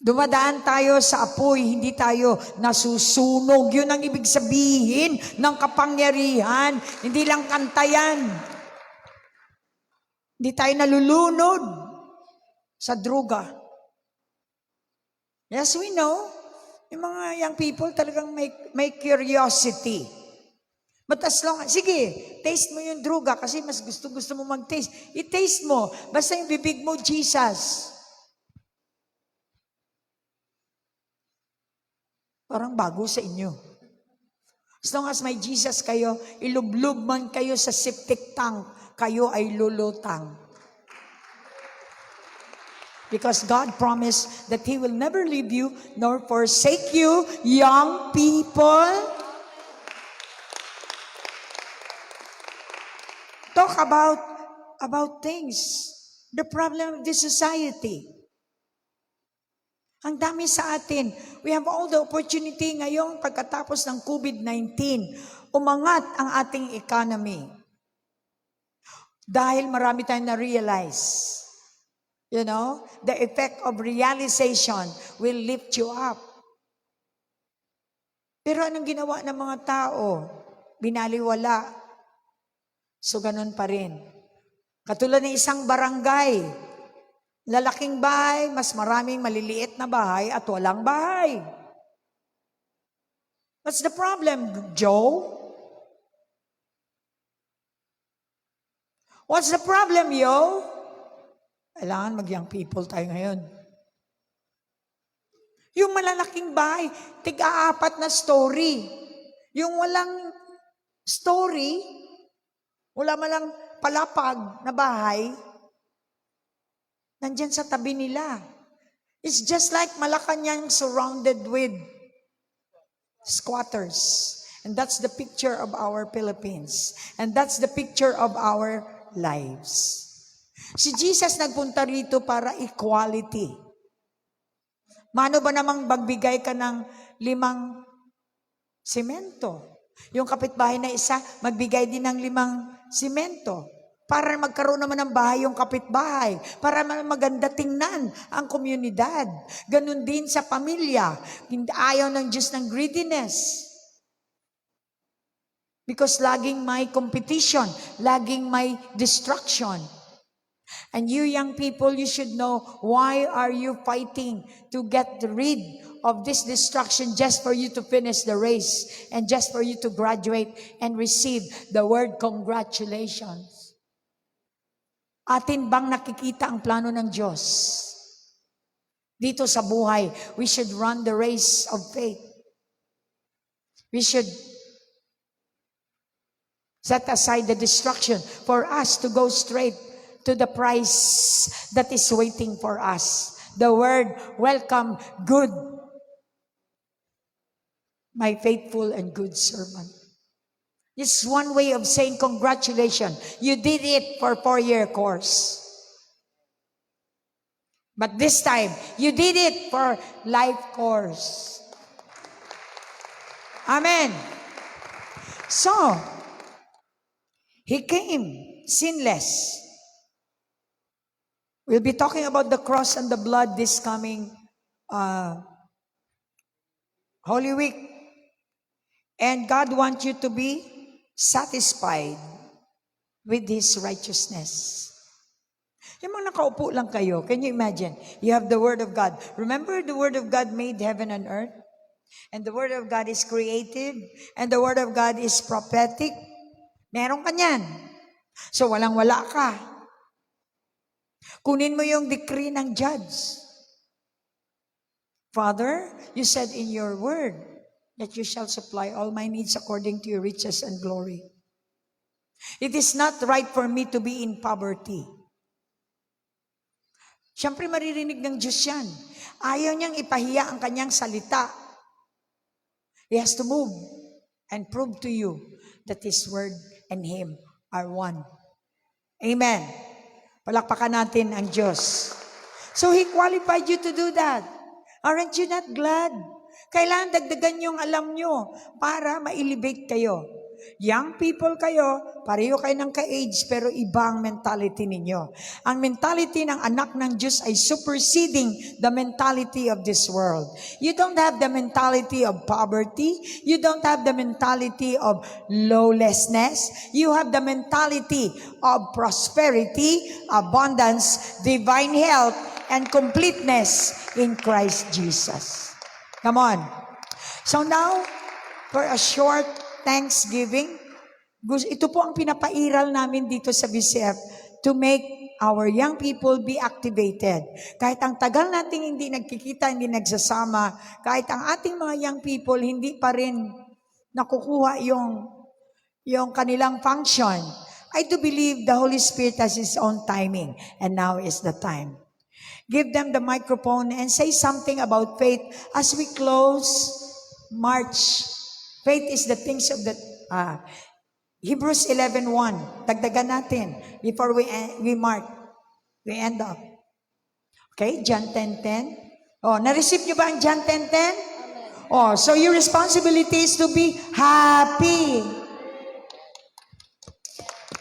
S3: Dumadaan tayo sa apoy, hindi tayo nasusunog. Yun ang ibig sabihin ng kapangyarihan. Hindi lang kanta yan. Hindi tayo nalulunod sa druga. Yes, we know. Yung mga young people talagang may curiosity. But as long, sige, taste mo yung druga kasi mas gusto mo mag-taste. I-taste mo. Basta yung bibig mo, Jesus. Parang bago sa inyo. As long as may Jesus kayo, ilublub man kayo sa septic tank, kayo ay lulutang. Because God promised that He will never leave you nor forsake you, young people. Talk about things. The problem of this society. Ang dami sa atin. We have all the opportunity ngayong pagkatapos ng COVID-19. Umangat ang ating economy. Dahil marami tayong na-realize. You know, the effect of realization will lift you up. Pero anong ginawa ng mga tao? Binaliwala. So ganun pa rin. Katulad ng isang barangay. Lalaking bahay, mas maraming maliliit na bahay at walang bahay. What's the problem, Joe? What's the problem, yo? Kailangan mag-young people tayo ngayon. Yung malalaking bahay, tig-aapat na story. Yung walang story, wala malang palapag na bahay, nandyan sa tabi nila. It's just like Malacanang surrounded with squatters. And that's the picture of our Philippines. And that's the picture of our lives. Si Jesus nagpunta rito para equality. Mano ba namang magbigay ka ng 5 simento? Yung kapitbahay na isa, magbigay din ng 5 simento. Para magkaroon naman ng bahay yung kapitbahay. Para maganda tingnan ang komunidad. Ganun din sa pamilya. Ayaw ng Diyos ng greediness. Because laging may competition. Laging may destruction. And you young people, you should know, why are you fighting to get rid of this destruction just for you to finish the race and just for you to graduate and receive the word congratulations? Atin bang nakikita ang plano ng Diyos? Dito sa buhay, we should run the race of faith. We should set aside the destruction for us to go straight to the prize that is waiting for us. The word, welcome, good, my faithful and good servant. It's one way of saying congratulations. You did it for 4-year course. But this time, you did it for life course. Amen. So, He came sinless. We'll be talking about the cross and the blood this coming Holy Week. And God wants you to be satisfied with His righteousness. Yung mga nakaupo lang kayo, can you imagine? You have the Word of God. Remember, the Word of God made heaven and earth? And the Word of God is creative. And the Word of God is prophetic. Meron ka niyan. So, walang-wala ka. Kunin mo yung decree ng judge. Father, you said in your Word that you shall supply all my needs according to your riches and glory. It is not right for me to be in poverty. Siyempre maririnig ng Diyos yan. Ayaw niyang ipahiya ang kanyang salita. He has to move and prove to you that His Word and Him are one. Amen. Palakpakan natin ang Diyos. So He qualified you to do that. Aren't you not glad? Kailangan dagdagan yung alam nyo para ma-elevate kayo. Young people kayo, pareho kayo ng ka-age, pero ibang mentality ninyo. Ang mentality ng anak ng Diyos ay superseding the mentality of this world. You don't have the mentality of poverty. You don't have the mentality of lawlessness. You have the mentality of prosperity, abundance, divine health, and completeness in Christ Jesus. Come on. So now, for a short Thanksgiving, ito po ang pinapairal namin dito sa BCF to make our young people be activated. Kahit ang tagal nating hindi nagkikita, hindi nagsasama, kahit ang ating mga young people hindi pa rin nakukuha yung kanilang function, I do believe the Holy Spirit has His own timing, and now is the time. Give them the microphone and say something about faith as we close March. Faith is the things of the Hebrews 11:1. Dagdagan natin before we end up. Okay, John 10:10. Oh, na-receive niyo ba ang John 10:10? Oh, so your responsibility is to be happy.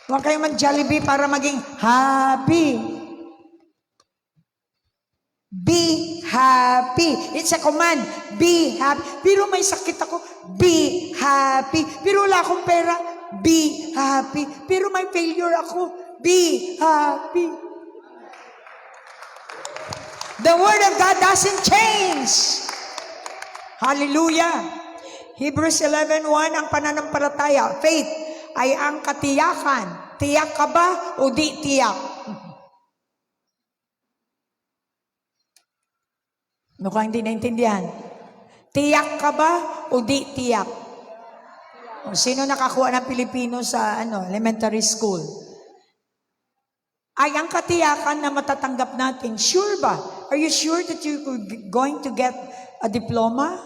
S3: Huwag kayong mag-Jollibee para maging happy. Be happy. It's a command. Be happy. Pero may sakit ako. Be happy. Pero wala akong pera. Be happy. Pero may failure ako. Be happy. The Word of God doesn't change. Hallelujah. Hebrews 11:1 ang pananampalataya. Faith ay ang katiyakan. Tiyak ka ba o di tiyak? Mukhang hindi naintindihan. Tiyak ka ba o di tiyak? O, sino nakakuha ng Pilipino sa elementary school? Ay ang katiyakan na matatanggap natin. Sure ba? Are you sure that you're going to get a diploma?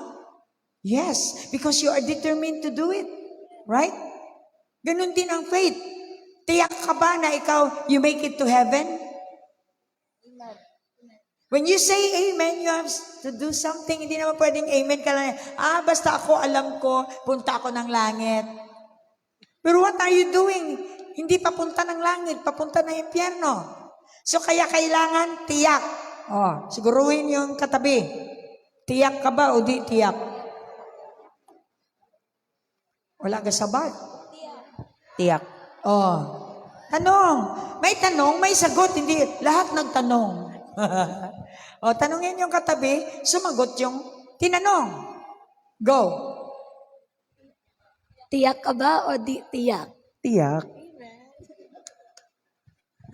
S3: Yes, because you are determined to do it. Right? Ganun din ang faith. Tiyak ka ba na ikaw, you make it to heaven? When you say amen, you have to do something. Hindi naman pwedeng amen ka lang. Basta ako alam ko, punta ako ng langit. Pero what are you doing? Hindi papunta ng langit, papunta ng impyerno. So kaya kailangan tiyak. Siguruhin yung katabi. Tiyak ka ba o di tiyak? Wala ka sabat.
S4: Tiyak.
S3: Tanong. May tanong, may sagot. Hindi lahat nagtanong. Tanungin yung katabi, sumagot yung tinanong. Go.
S2: Tiyak ka ba o di tiyak?
S4: Tiyak.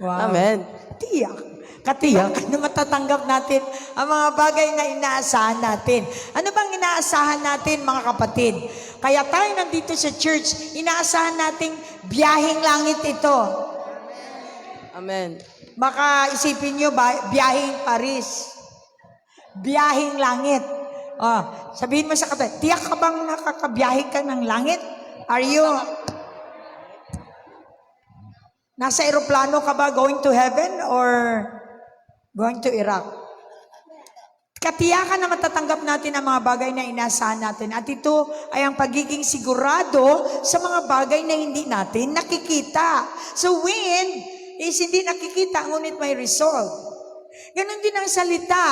S3: Wow.
S4: Amen.
S3: Tiyak. Katiyak na matatanggap natin ang mga bagay na inaasahan natin. Ano bang inaasahan natin, mga kapatid? Kaya tayo nandito sa church, inaasahan nating biyaheng langit ito.
S4: Amen.
S3: Baka isipin nyo, biyaheng Paris. Biyaheng langit. Sabihin mo sa katabi, tiyak ka bang nakakabiyahe ka ng langit? Are you nasa aeroplano ka ba going to heaven or going to Iraq? Katiyakan na matatanggap natin ang mga bagay na inaasahan natin. At ito ay ang pagiging sigurado sa mga bagay na hindi natin nakikita. So win is hindi nakikita, ngunit may result. Ganon din ang salita.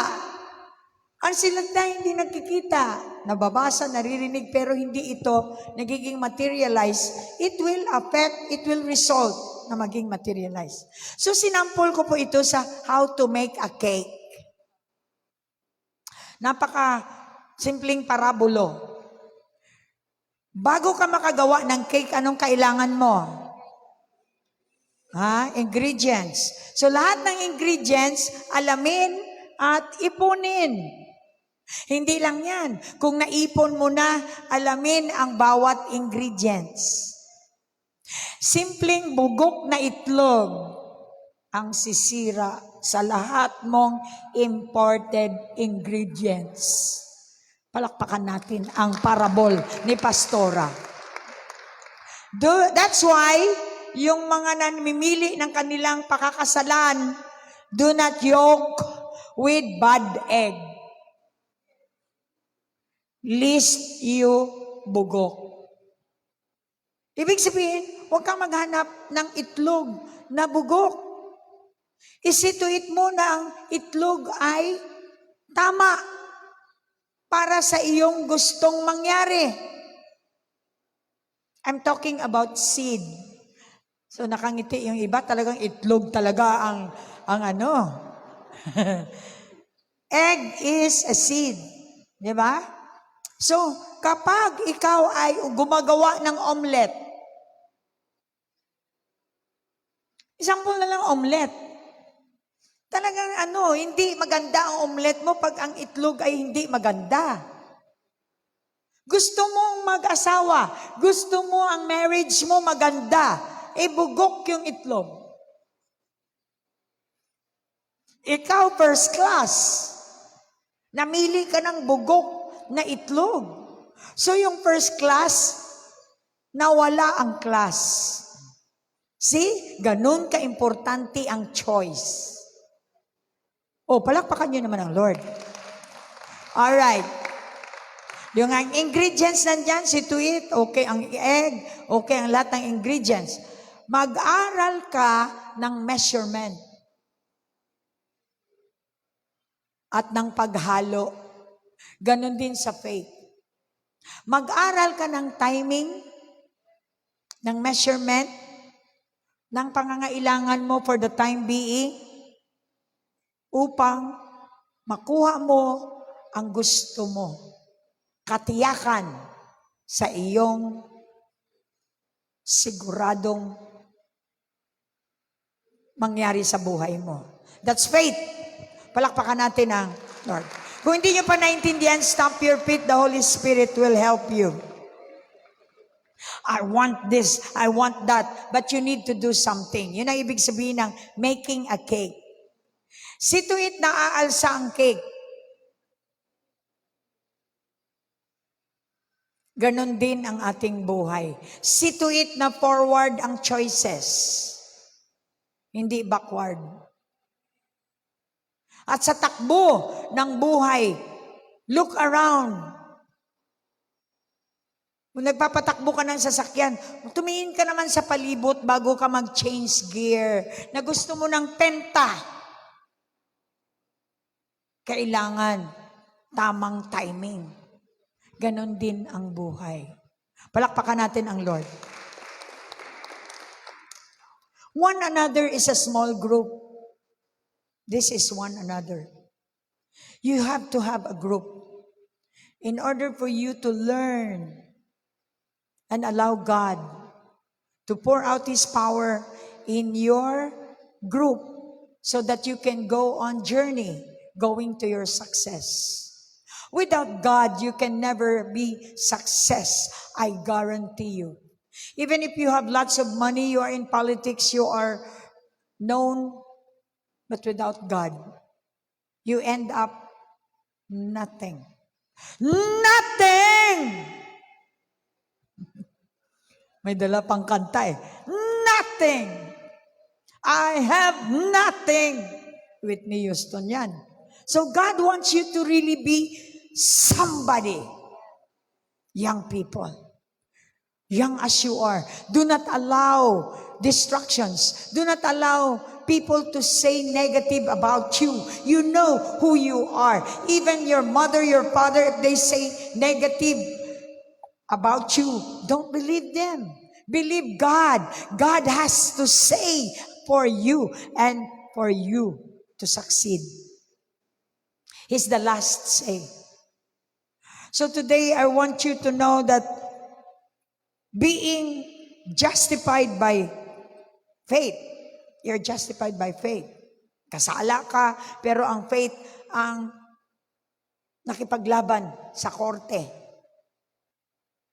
S3: Ang salita hindi nakikita. Nababasa, naririnig, pero hindi ito nagiging materialize. It will affect, it will result. na maging materialize. So sinampol ko po ito sa how to make a cake. Napaka simpleng parabulo. Bago ka makagawa ng cake, anong kailangan mo? Ingredients. So lahat ng ingredients, alamin at ipunin. Hindi lang yan. Kung naipon mo na, alamin ang bawat ingredients. Simpleng bugok na itlog ang sisira sa lahat mong imported ingredients. Palakpakan natin ang parabol ni Pastora. That's why, yung mga namimili ng kanilang pakakasalan, do not yoke with bad egg. Lest you bugok. Ibig sabihin, huwag kang maghanap ng itlog na bugok. Isituit mo na ang itlog ay tama para sa iyong gustong mangyari. I'm talking about seed. So nakangiti yung iba, talagang itlog talaga ang ano. Egg is a seed. Di ba? So, kapag ikaw ay gumagawa ng omelet, example na lang omelet, talagang hindi maganda ang omelet mo pag ang itlog ay hindi maganda. Gusto mong mag-asawa, gusto mo ang marriage mo maganda, bugok yung itlog. Ikaw first class, namili ka ng bugok na itlog. So yung first class, nawala ang class. See? Ganun ka-importante ang choice. Palakpakan nyo naman ang Lord. Alright. Yung ang ingredients nandyan, situit, okay ang egg, okay ang lahat ng ingredients. Mag-aral ka ng measurement at ng paghalo. Ganon din sa faith. Mag-aral ka ng timing, ng measurement, ng pangangailangan mo for the time being, upang makuha mo ang gusto mo. Katiyakan sa iyong siguradong mangyari sa buhay mo. That's faith. Palakpakan natin ang Lord. Kung hindi nyo pa naintindihan, stamp your feet, the Holy Spirit will help you. I want this, I want that, but you need to do something. Yun ang ibig sabihin ng making a cake. Situit na aalsa ang cake. Ganon din ang ating buhay. Situit na forward ang choices, hindi backward. At sa takbo ng buhay, look around. Kung nagpapatakbo ka ng sasakyan, tumingin ka naman sa palibot bago ka mag-change gear. Na gusto mo ng penta. Kailangan tamang timing. Ganon din ang buhay. Palakpakan natin ang Lord. One another is a small group. This is one another. You have to have a group in order for you to learn and allow God to pour out His power in your group so that you can go on journey going to your success. Without God, you can never be success. I guarantee you. Even if you have lots of money, you are in politics, you are known, but without God, you end up nothing. Nothing! May dala pang kanta eh. Nothing! I have nothing. Whitney Houston yan. So God wants you to really be somebody. Young people. Young as you are. Do not allow distractions. Do not allow people to say negative about you. You know who you are. Even your mother, your father, if they say negative about you, don't believe them. Believe God. God has to say for you and for you to succeed. He's the last say. So today, I want you to know that being justified by faith, you're justified by faith. Kasala ka, pero ang faith ang nakipaglaban sa korte.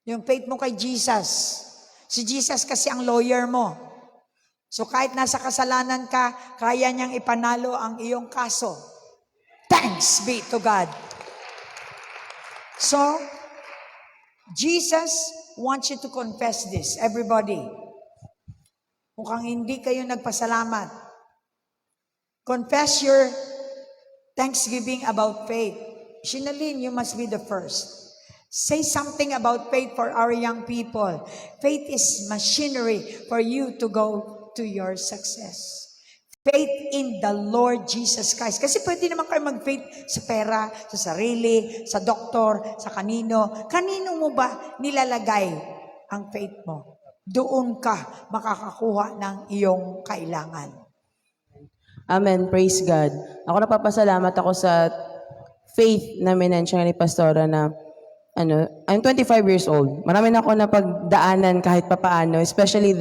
S3: Yung faith mo kay Jesus. Si Jesus kasi ang lawyer mo. So kahit nasa kasalanan ka, kaya niyang ipanalo ang iyong kaso. Thanks be to God. So, Jesus wants you to confess this, everybody. Mukhang hindi kayo nagpasalamat. Confess your thanksgiving about faith. Shinalin, you must be the first. Say something about faith for our young people. Faith is machinery for you to go to your success. Faith in the Lord Jesus Christ. Kasi pwede naman kayo mag-faith sa pera, sa sarili, sa doktor, sa kanino. Kanino mo ba nilalagay ang faith mo? Doon ka makakakuha ng iyong kailangan.
S4: Amen. Praise God. Ako napapasalamat ako sa faith na minensyon ni Pastora na I'm 25 years old. Marami na ako na pagdaanan kahit papaano, especially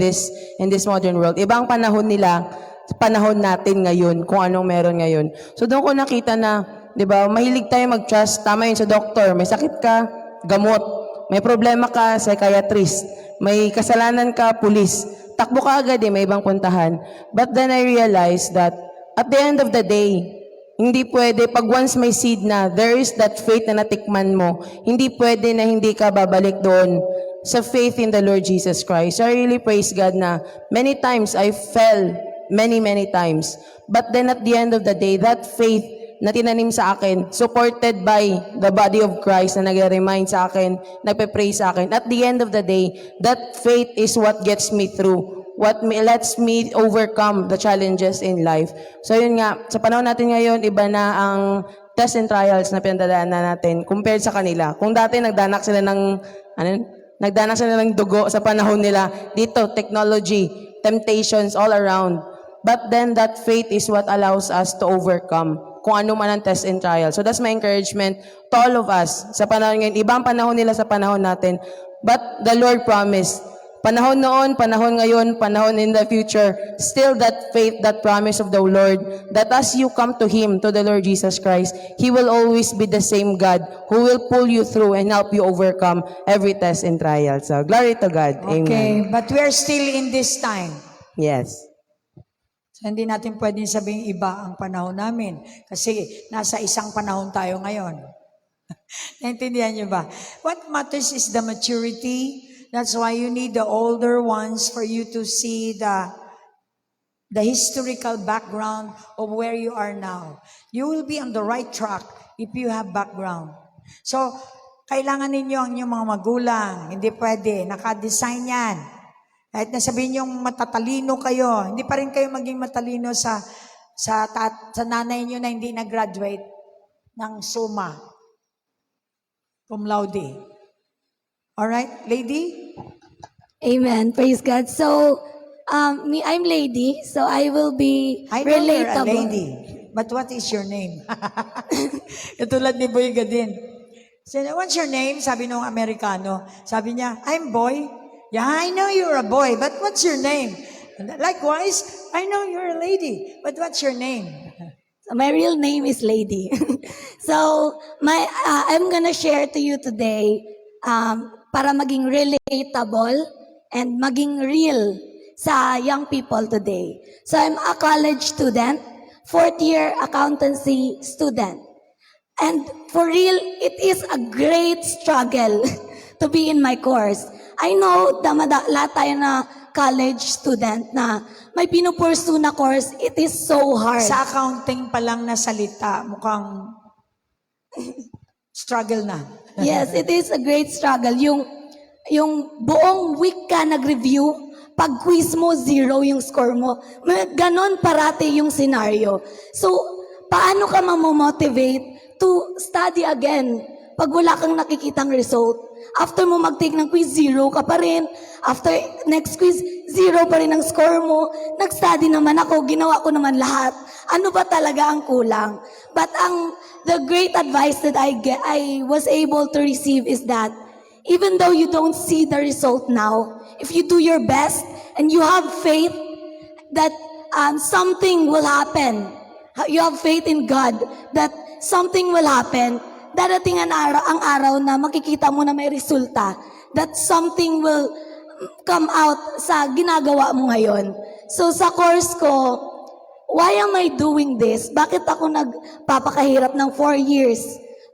S4: in this modern world. Ibang panahon nila, panahon natin ngayon, kung anong meron ngayon. So doon ko nakita na, 'di ba, mahilig tayo mag-trust, tama yun sa doktor, may sakit ka, gamot. May problema ka, psychiatrist. May kasalanan ka, pulis. Takbo ka agad may ibang puntahan. But then I realized that at the end of the day, hindi pwede, pag once may seed na, there is that faith na natikman mo, hindi pwede na hindi ka babalik doon sa faith in the Lord Jesus Christ. So I really praise God na many times I fell, many times. But then at the end of the day, that faith na tinanim sa akin, supported by the body of Christ na nag-remind sa akin, nagpe-pray sa akin, at the end of the day, that faith is what gets me through. What lets me overcome the challenges in life. So yun nga, sa panahon natin ngayon, iba na ang tests and trials na pinagdadaanan natin compared sa kanila. Kung dati nagdanak sila ng dugo sa panahon nila, dito, technology, temptations all around. But then that faith is what allows us to overcome kung ano man ang test and trial. So that's my encouragement to all of us. Sa panahon ngayon, ibang panahon nila sa panahon natin. But the Lord promised, panahon noon, panahon ngayon, panahon in the future, still that faith, that promise of the Lord, that as you come to Him, to the Lord Jesus Christ, He will always be the same God who will pull you through and help you overcome every test and trial. So, glory to God.
S3: Okay,
S4: Amen.
S3: but we are still in this time.
S4: Yes.
S3: So, hindi natin pwedeng sabihin iba ang panahon namin. Kasi nasa isang panahon tayo ngayon. Naintindihan niyo ba? What matters is the maturity. That's why you need the older ones for you to see the historical background of where you are now. You will be on the right track if you have background. So, kailangan ninyo ang inyong mga magulang. Hindi pwede. Naka-design yan. Kahit nasabihin nyo matatalino kayo, hindi pa rin kayo maging matalino sa nanay nyo na hindi nag-graduate ng summa. Cum laude. Alright, lady?
S2: Amen. Praise God. So, I'm lady, so I will be
S3: I know you're a
S2: relatable.
S3: lady. But what is your name? Katulad ni Boy Gadin. Said, what's your name? Sabi nung Amerikano. Sabi niya, I'm Boy. Yeah, I know you're a boy, but what's your name? And likewise, I know you're a lady, but what's your name?
S2: So my real name is Lady. So, I'm gonna share to you today para maging relatable and maging real sa young people today. So I'm a college student, 4th year accountancy student. And for real, it is a great struggle to be in my course. I know, lahat tayo na college student na may pinupursu na course, it is so hard.
S3: Sa accounting pa lang na salita, mukhang struggle na.
S2: Yes, it is a great struggle. Yung buong week ka nag-review, pag quiz mo, 0 yung score mo. Ganon parati yung scenario. So, paano ka mamomotivate to study again pag wala kang nakikitang result. After mo mag-take ng quiz, 0 ka pa rin. After next quiz, 0 pa rin ang score mo. Nag-study naman ako, ginawa ko naman lahat. Ano ba talaga ang kulang? But the great advice that I was able to receive is that even though you don't see the result now, if you do your best and you have faith that something will happen, you have faith in God that something will happen, darating ang araw na makikita mo na may resulta, that something will come out sa ginagawa mo ngayon. So sa course ko, why am I doing this? Bakit ako nagpapakahirap ng 4 years?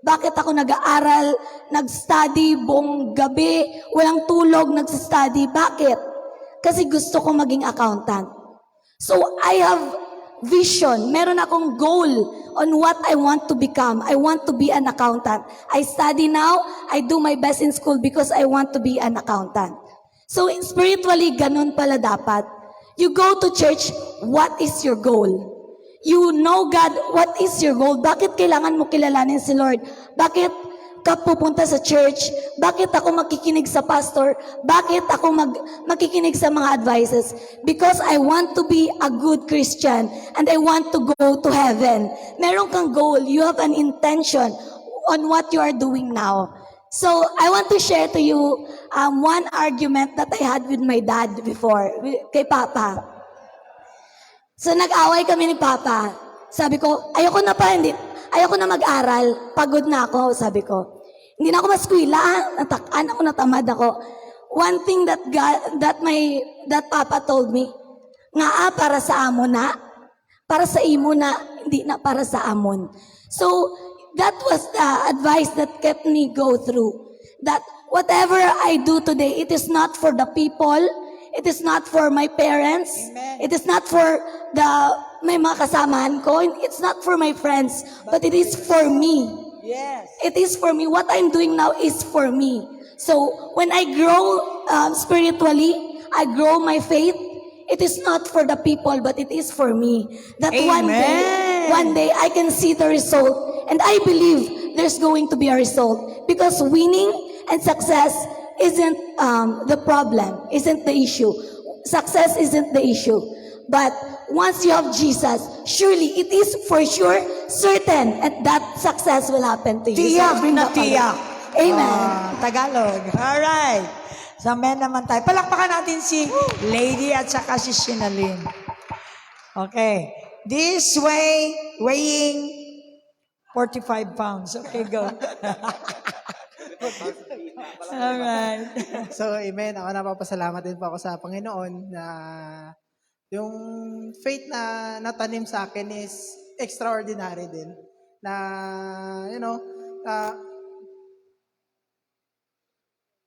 S2: Bakit ako nag-aaral, nag-study buong gabi, walang tulog, nag-study? Bakit? Kasi gusto ko maging accountant. So I have vision. Meron akong goal on what I want to become. I want to be an accountant. I study now. I do my best in school because I want to be an accountant. So spiritually, ganun pala dapat. You go to church, what is your goal? You know God, what is your goal? Bakit kailangan mo kilalanin si Lord? Bakit ka pupunta sa church? Bakit ako makikinig sa pastor? Bakit ako makikinig sa mga advices? Because I want to be a good Christian and I want to go to heaven. Meron kang goal. You have an intention on what you are doing now. So, I want to share to you one argument that I had with my dad before, kay Papa. So, nag-away kami ni Papa. Sabi ko, ayoko na mag-aral. Pagod na ako, sabi ko. Hindi na ako maskwila. Natakan ako, natamad ako. One thing that Papa told me, nga para sa amo na, para sa imo na, hindi na para sa amon. So, that was the advice that kept me go through. That whatever I do today, it is not for the people, it is not for my parents, it is not for may mga kasamahan ko, it's not for my friends, but it is for me.
S3: Yes.
S2: It is for me. What I'm doing now is for me. So when I grow spiritually, I grow my faith, it is not for the people, but it is for me. That one day I can see the result. And I believe there's going to be a result. Because winning and success isn't the problem, isn't the issue. Success isn't the issue. But once you have Jesus, surely it is for sure certain and that success will happen to you.
S3: Tiyak
S2: bring
S3: na
S2: that along.
S3: tiyak.
S2: Amen.
S3: Tagalog. Alright. Sa men naman tayo. Palakpakan natin si Lady at saka si Shinalyn. Okay. This weighing 45 pounds. Okay, go. Alright.
S5: So, amen. Ako napapasalamat din po ako sa Panginoon na yung faith na natanim sa akin is extraordinary din. Na,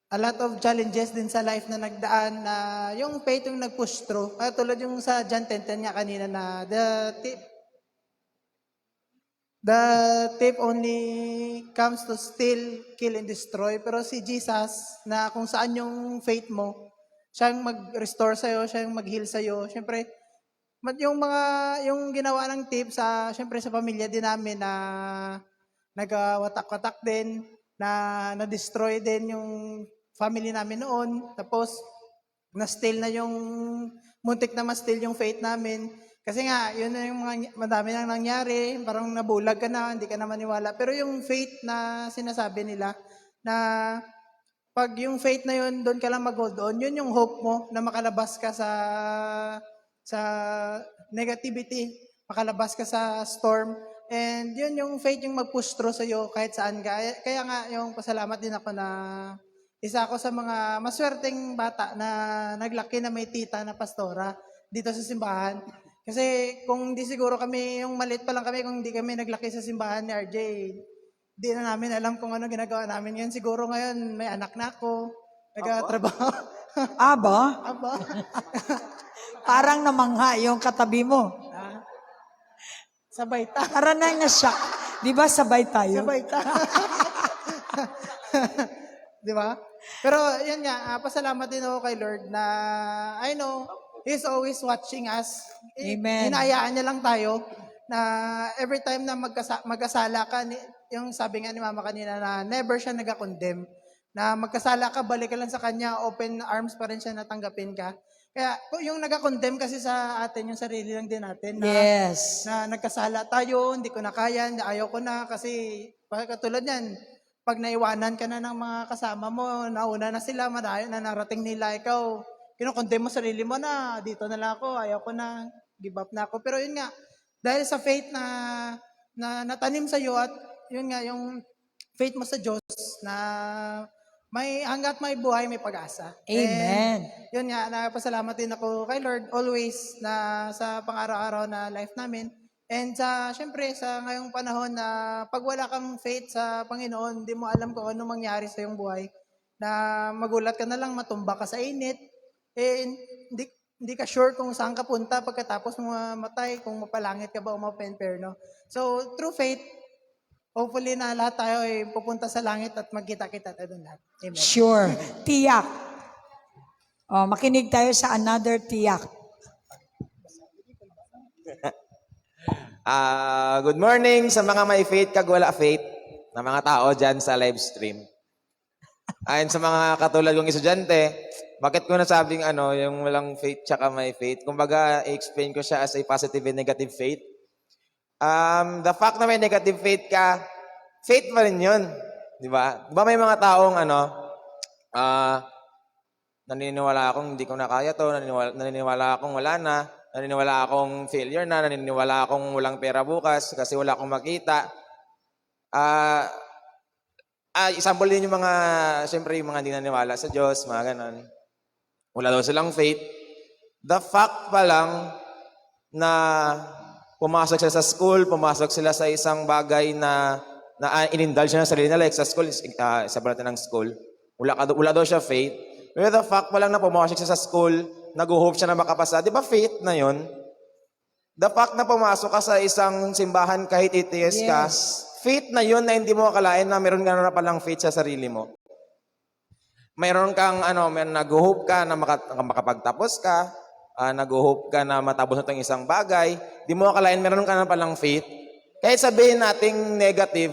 S5: a lot of challenges din sa life na nagdaan na yung faith yung nag-push through. Tulad yung sa John 10:10 nga kanina na the thief only comes to steal, kill, and destroy. Pero si Jesus, na kung saan yung faith mo, siya yung mag-restore sa'yo, siya yung mag-heal sa'yo. Siyempre, yung ginawa ng thief siyempre sa pamilya din namin na nagwatak-watak din, na na-destroy din yung family namin noon. Tapos, na-steal na muntik na ma-steal yung faith namin. Kasi nga, yun na yung madami nang nangyari, parang nabulag ka na, hindi ka na maniwala. Pero yung faith na sinasabi nila, na pag yung faith na yun, doon ka lang mag-hold on, yun yung hope mo na makalabas ka sa negativity, makalabas ka sa storm. And yun yung faith yung mag-push through sa'yo kahit saan ka. Kaya nga, yung pasalamat din ako na isa ako sa mga maswerteng bata na naglaki na may tita na pastora dito sa simbahan. Kasi kung di siguro kami, yung maliit pa lang kami, kung di kami naglaki sa simbahan ni RJ, di na namin alam kung ano ginagawa namin ngayon. Siguro ngayon, may anak na ako, nagtatrabaho.
S3: Aba?
S5: Aba.
S3: Parang namangha yung katabi mo.
S5: Sabay ta.
S3: Para na na-shock. Di ba sabay tayo?
S5: Sabay ta. Di ba? Pero yun nga, pasalamat din ako kay Lord na I know He's always watching us.
S3: Amen.
S5: Hinayaan niya lang tayo na every time na mag-asala ka, yung sabi nga ni Mama kanina na never siya nag-condemn. Na magkasala ka, balik ka lang sa kanya, open arms pa rin siya na tanggapin ka. Kaya yung nag-condemn kasi sa atin, yung sarili lang din natin. Na,
S3: Yes.
S5: na nagkasala tayo, hindi ko na kaya, ayaw ko na kasi katulad yan, pag naiwanan ka na ng mga kasama mo, nauna na sila, madayo na narating nila, ikaw, kinokondem mo sarili mo na, dito na lang ako, ayaw ko na, give up na ako. Pero yun nga, dahil sa faith na natanim sa iyo at yun nga, yung faith mo sa Diyos na hanggat may buhay, may pag-asa.
S3: Amen.
S5: And yun nga, napasalamat din ako kay Lord always na sa pang-araw-araw na life namin. And syempre, sa ngayong panahon na pag wala kang faith sa Panginoon, hindi mo alam kung ano mangyari sa iyong buhay. Na magulat ka na lang, matumba ka sa init. And hindi ka sure kung saan ka punta pagkatapos mo mamatay, kung mapalangit ka ba o mapa-inferno. So, through faith, hopefully na lahat tayo ay pupunta sa langit at magkita-kita tayo doon lahat. Amen.
S3: Sure. Tiyak. Makinig tayo sa another tiyak.
S6: Good morning sa mga may faith kag wala faith na mga tao dyan sa live stream. Ayon sa mga katulad kong estudyante, bakit ko nasabing yung walang faith tsaka may faith? Kumbaga, i-explain ko siya as a positive and negative faith. The fact na may negative faith ka, faith pa rin yun. Di ba? Di ba may mga taong naniniwala akong hindi ko na kaya to, naniniwala akong wala na, naniniwala akong failure na, naniniwala akong walang pera bukas kasi wala akong makita. Example din yung mga, siyempre yung mga hindi naniwala sa Diyos, mga ganon. Wala daw silang faith. The fact pa lang na pumasok sila sa school, pumasok sila sa isang bagay na in-indulge na sarili nila, like sa school, isa pa natin ng school, wala daw siya faith. Pero the fact pa lang na pumasok siya sa school, nag-hope siya na makapasa, di ba faith na yun? The fact na pumasok ka sa isang simbahan kahit atheist ka, faith na yun na hindi mo akalain na meron ka na palang faith sa sarili mo. Mayroon kang, nag-hope ka na makapagtapos ka, nag-hope ka na matapos na itong isang bagay, di mo akalain meron ka na palang faith. Kahit sabihin nating negative,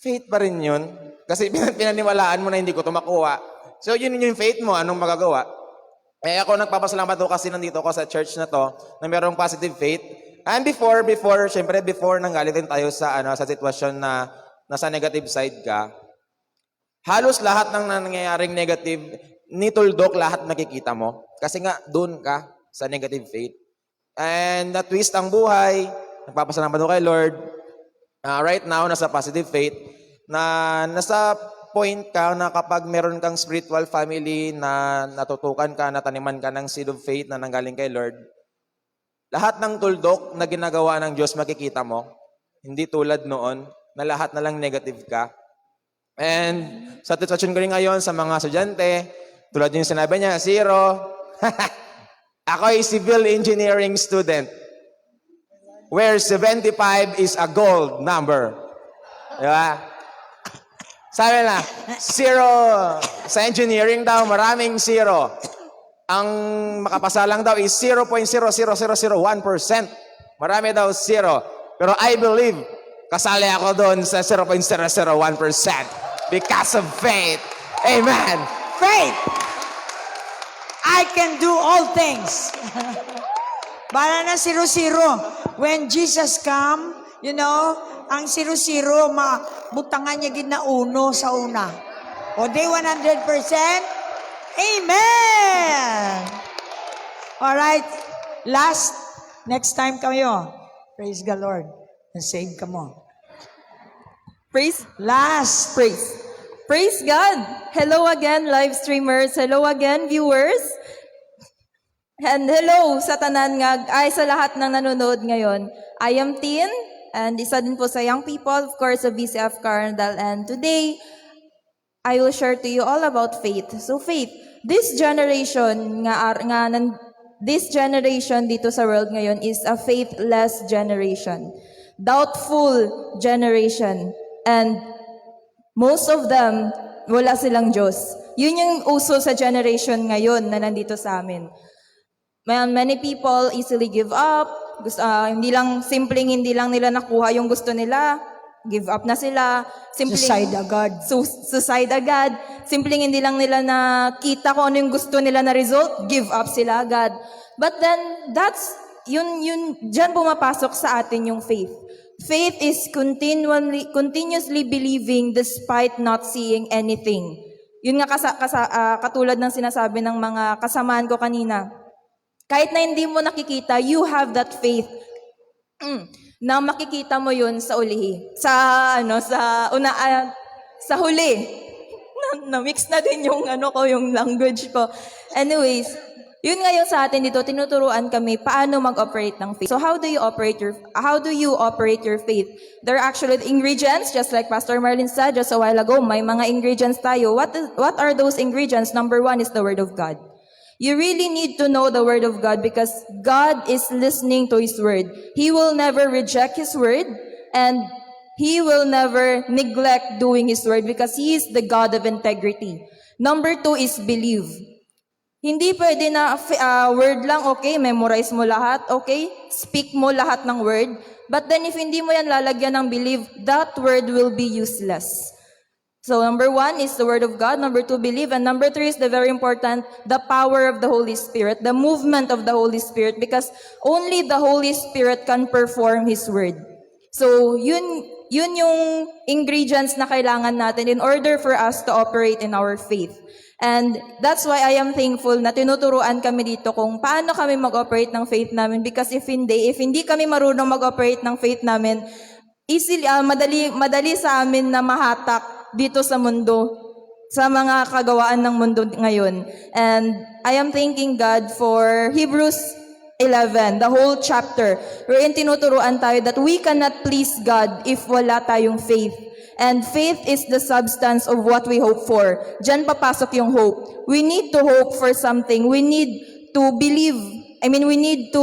S6: faith pa rin yun. Kasi pinaniwalaan mo na hindi ko ito makuha. So yun yung faith mo, anong magagawa? Ako nagpapasalamat ko kasi nandito ako sa church na to, na mayroong positive faith. And before nanggaling din tayo sa sitwasyon na nasa negative side ka, halos lahat ng nangyayaring negative, nituldok lahat nakikita mo. Kasi nga, doon ka sa negative faith. And na-twist ang buhay, nagpapasalamat ko kay Lord. Right now, nasa positive faith, na nasa point ka na kapag meron kang spiritual family na natutukan ka, nataniman ka ng seed of faith na nanggaling kay Lord, lahat ng tuldok na ginagawa ng Diyos makikita mo. Hindi tulad noon na lahat na lang negative ka. And sa sitwasyon ko rin ngayon sa mga estudyante, tulad yung sinabi niya, 0. Ako ay civil engineering student where 75 is a gold number. Diba? Sabi na, 0 sa engineering daw, maraming 0. Ang makapasa lang daw is 0.00001%. Marami daw 0. Pero I believe, kasali ako doon sa 0.001% because of faith. Amen.
S3: Faith! I can do all things. Bala na 0-0. When Jesus come, ang 0-0, butangan niya gid na 1 sa una. O di 100%. Amen! Alright. Last, next time kayo. Praise the Lord. Na-save ka mo. Last.
S7: Praise God! Hello again, live streamers. Hello again, viewers. And hello sa tanan sa lahat ng nanonood ngayon. I am Tin, and isa din po sa young people, of course, sa VCF Carndal. And today, I will share to you all about faith. So faith, this generation this generation dito sa world ngayon is a faithless generation. Doubtful generation. And most of them, wala silang Diyos. Yun yung uso sa generation ngayon na nandito sa amin. Many people easily give up. Hindi lang nila nakuha yung gusto nila. give up na sila.
S3: Suicide agad.
S7: Suicide agad. Simpleng hindi lang nila nakita kung ano yung gusto nila na result, give up sila agad. But then, dyan pumapasok sa atin yung faith. Faith is continuously believing despite not seeing anything. Yun nga katulad ng sinasabi ng mga kasamaan ko kanina. Kahit na hindi mo nakikita, you have that faith na makikita mo yun sa ulihi. Sa huli. Na-mix na din yung yung language ko. Anyways, yun ngayon sa atin dito, tinuturuan kami paano mag-operate ng faith. So how do you operate your faith? There are actually ingredients, just like Pastor Marlin said just a while ago, may mga ingredients tayo. What are those ingredients? Number 1 is the Word of God. You really need to know the Word of God because God is listening to His Word. He will never reject His Word and He will never neglect doing His Word because He is the God of integrity. Number 2 is believe. Hindi pwede na word lang, okay, memorize mo lahat, okay, speak mo lahat ng word. But then if hindi mo yan lalagyan ng believe, that word will be useless. So number 1 is the Word of God. Number 2, believe. And number 3 is the very important, the power of the Holy Spirit, the movement of the Holy Spirit, because only the Holy Spirit can perform His Word. So yun yung ingredients na kailangan natin in order for us to operate in our faith. And that's why I am thankful na tinuturuan kami dito kung paano kami mag-operate ng faith namin, because if hindi kami marunong mag-operate ng faith namin, madali sa amin na mahatak dito sa mundo, sa mga kagawaan ng mundo ngayon. And I am thanking God for Hebrews 11, the whole chapter, wherein tinuturuan tayo that we cannot please God if wala tayong faith. And faith is the substance of what we hope for. Diyan papasok yung hope. We need to hope for something. We need to believe. We need to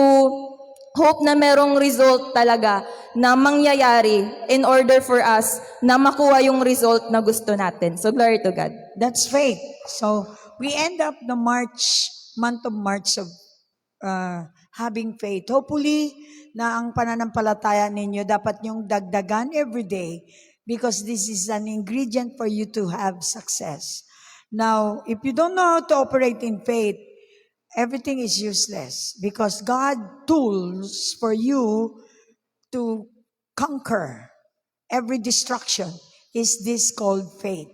S7: hope na merong result talaga na mangyayari in order for us na makuha yung result na gusto natin. So glory to God.
S3: That's faith. So we end up the month of March of having faith. Hopefully na ang pananampalataya ninyo dapat yung dagdagan every day, because this is an ingredient for you to have success. Now, if you don't know how to operate in faith, everything is useless because God tools for you to conquer every destruction is this called faith.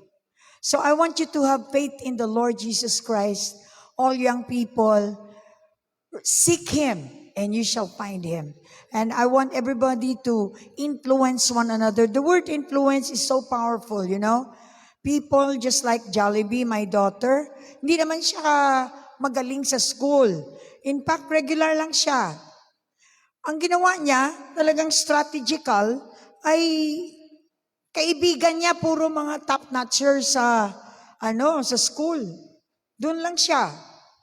S3: So I want you to have faith in the Lord Jesus Christ. All young people, seek Him and you shall find Him. And I want everybody to influence one another. The word influence is so powerful, you know. People just like Jollibee, my daughter, hindi naman siya magaling sa school. In fact, regular lang siya. Ang ginawa niya, talagang strategical, ay kaibigan niya puro mga top-notcher sa school. Doon lang siya.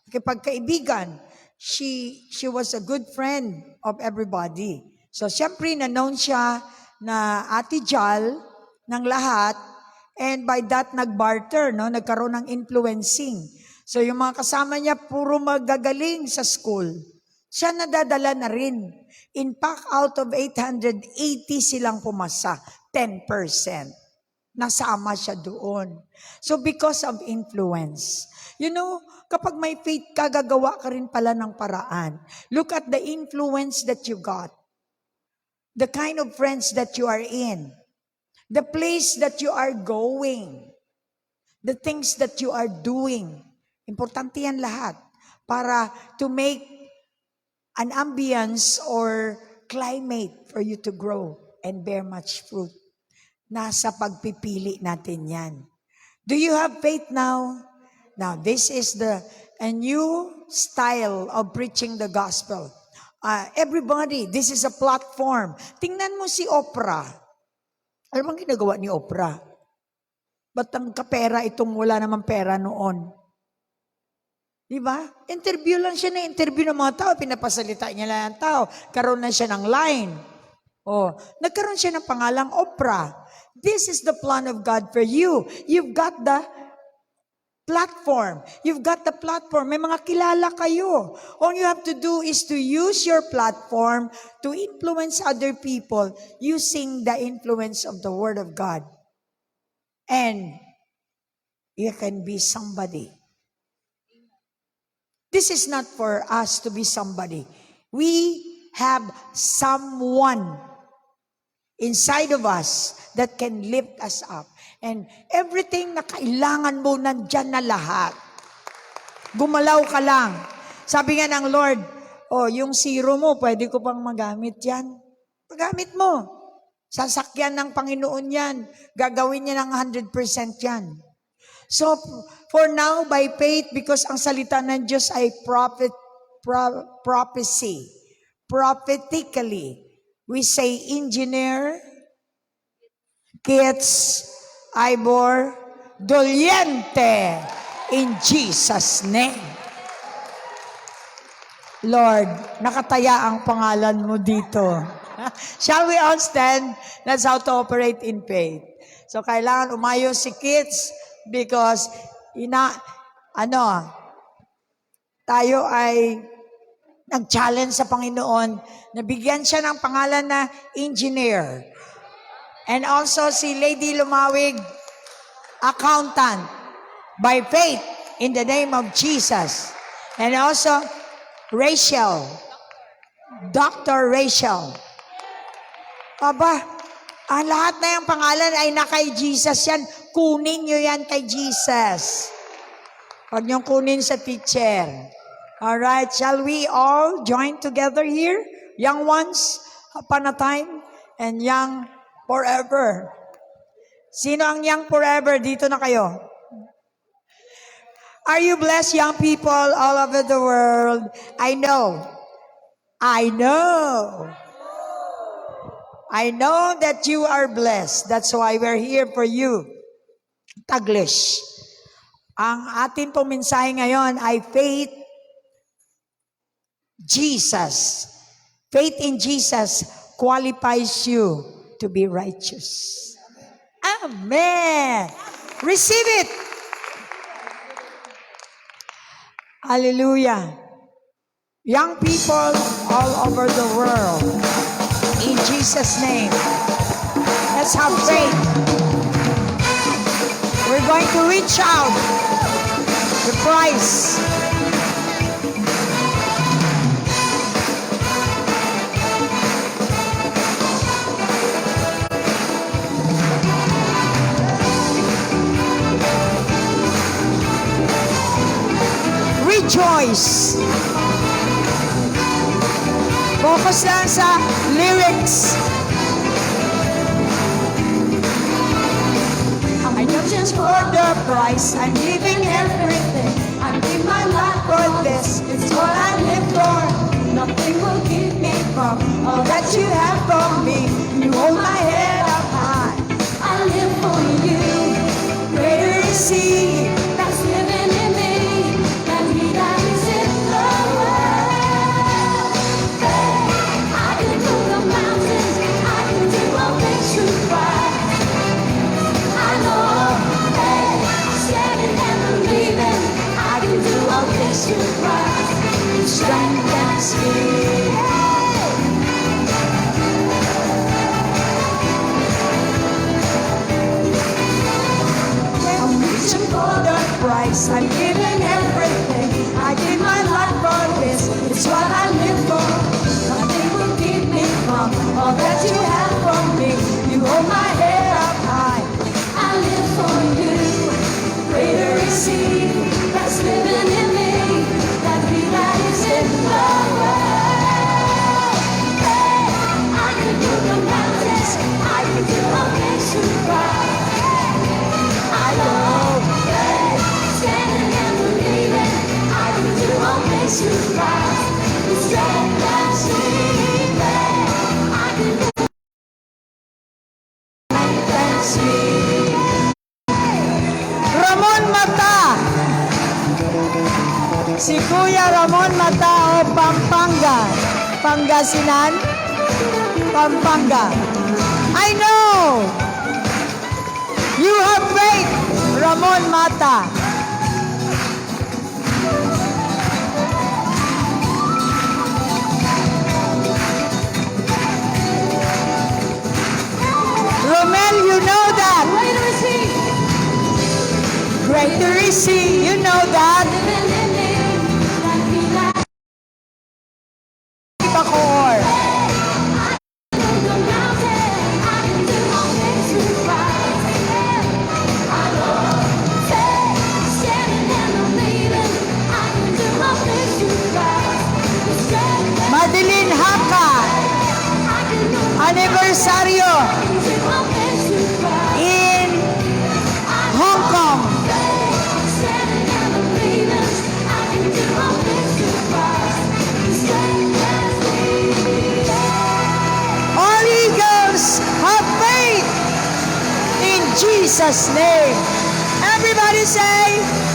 S3: Kipagkaibigan. She was a good friend of everybody. So, siyempre, na-known siya na Ate Jal ng lahat, and by that, nag-barter, no? Nagkaroon ng influencing. So, yung mga kasama niya, puro magagaling sa school. Siya nadadala na rin. In fact, out of 880 silang pumasa, 10%. Nasama siya doon. So, because of influence. You know, kapag may faith ka, gagawa ka rin pala ng paraan. Look at the influence that you got. The kind of friends that you are in. The place that you are going. The things that you are doing. Importante yan lahat. Para to make an ambience or climate for you to grow and bear much fruit. Nasa pagpipili natin yan. Do you have faith now? Now, this is a new style of preaching the gospel. Everybody, this is a platform. Tingnan mo si Oprah. Alam mo ginagawa ni Oprah? Ba't ang kapera itong wala namang pera noon? Diba? Interview lang siya na interview ng mga tao. Pinapasalita niya lang ang tao. Karoon na siya ng line. Nagkaroon siya ng pangalang Oprah. This is the plan of God for you. You've got the platform. You've got the platform. May mga kilala kayo. All you have to do is to use your platform to influence other people using the influence of the Word of God. And you can be somebody. This is not for us to be somebody. We have someone inside of us that can lift us up. And everything na kailangan mo, nandyan na lahat. Gumalaw ka lang. Sabi nga ng Lord, yung zero mo, pwede ko pang magamit yan. Magamit mo. Sasakyan ng Panginoon yan. Gagawin niya ng 100% yan. So, for now, by faith, because ang salita ng Diyos ay prophecy. Prophetically, we say engineer, Kits, Ivor, Doliente, in Jesus' name. Lord, nakataya ang pangalan mo dito. Shall we all stand? That's how to operate in faith. So, kailangan umayo si Kits because, tayo ay nag-challenge sa Panginoon, nabigyan siya ng pangalan na engineer. And also si Lady Lumawig, accountant, by faith, in the name of Jesus. And also, Rachel, Dr. Rachel. Aba, ang lahat na yung pangalan ay na kay Jesus yan. Kunin nyo yan kay Jesus. Huwag niyong kunin sa teacher. Alright, shall we all join together here? Young ones, upon a time, and young forever. Sino ang young forever? Dito na kayo. Are you blessed, young people all over the world? I know that you are blessed. That's why we're here for you. Taglish. Ang atin pong mensahe ngayon ay faith Jesus. Faith in Jesus qualifies you to be righteous. Amen. Receive it. Hallelujah. Young people all over the world, in Jesus' name, let's have faith. We're going to reach out the prize. Rejoice. Focus lang sa lyrics. I don't just for the price. I'm giving everything. I give my life for this. It's all I live for. Nothing will keep me from all that you have for me. You hold my head up high. I live for you. Greater is He that's living in me than He that is in the world. I can move the mountains. I can do all things through Christ. I know, I'm standing and believing. I can do all things through Christ who strengthens me. I'm reaching for the price. I'm giving everything. I give my life for this. It's what I live for. Nothing will keep me from all that you have for me. You hold my head up high. I live for you. Greater is He that's living in me than He that is in the world. Hey, I can move the mountains. I can do all things through Christ. I know, hey, standing and believing. I can do all things through Christ who strengthens me. I can do strengthens me. Ramon Mata. Si Kuya Ramon Mata o Pampanga. Pangasinan? Pampanga. I know! You have faith, Ramon Mata. easy, you know that. Pakor. Madeline Haka, anibersaryo in Hong Kong. All eagles have faith in Jesus' name. Everybody say,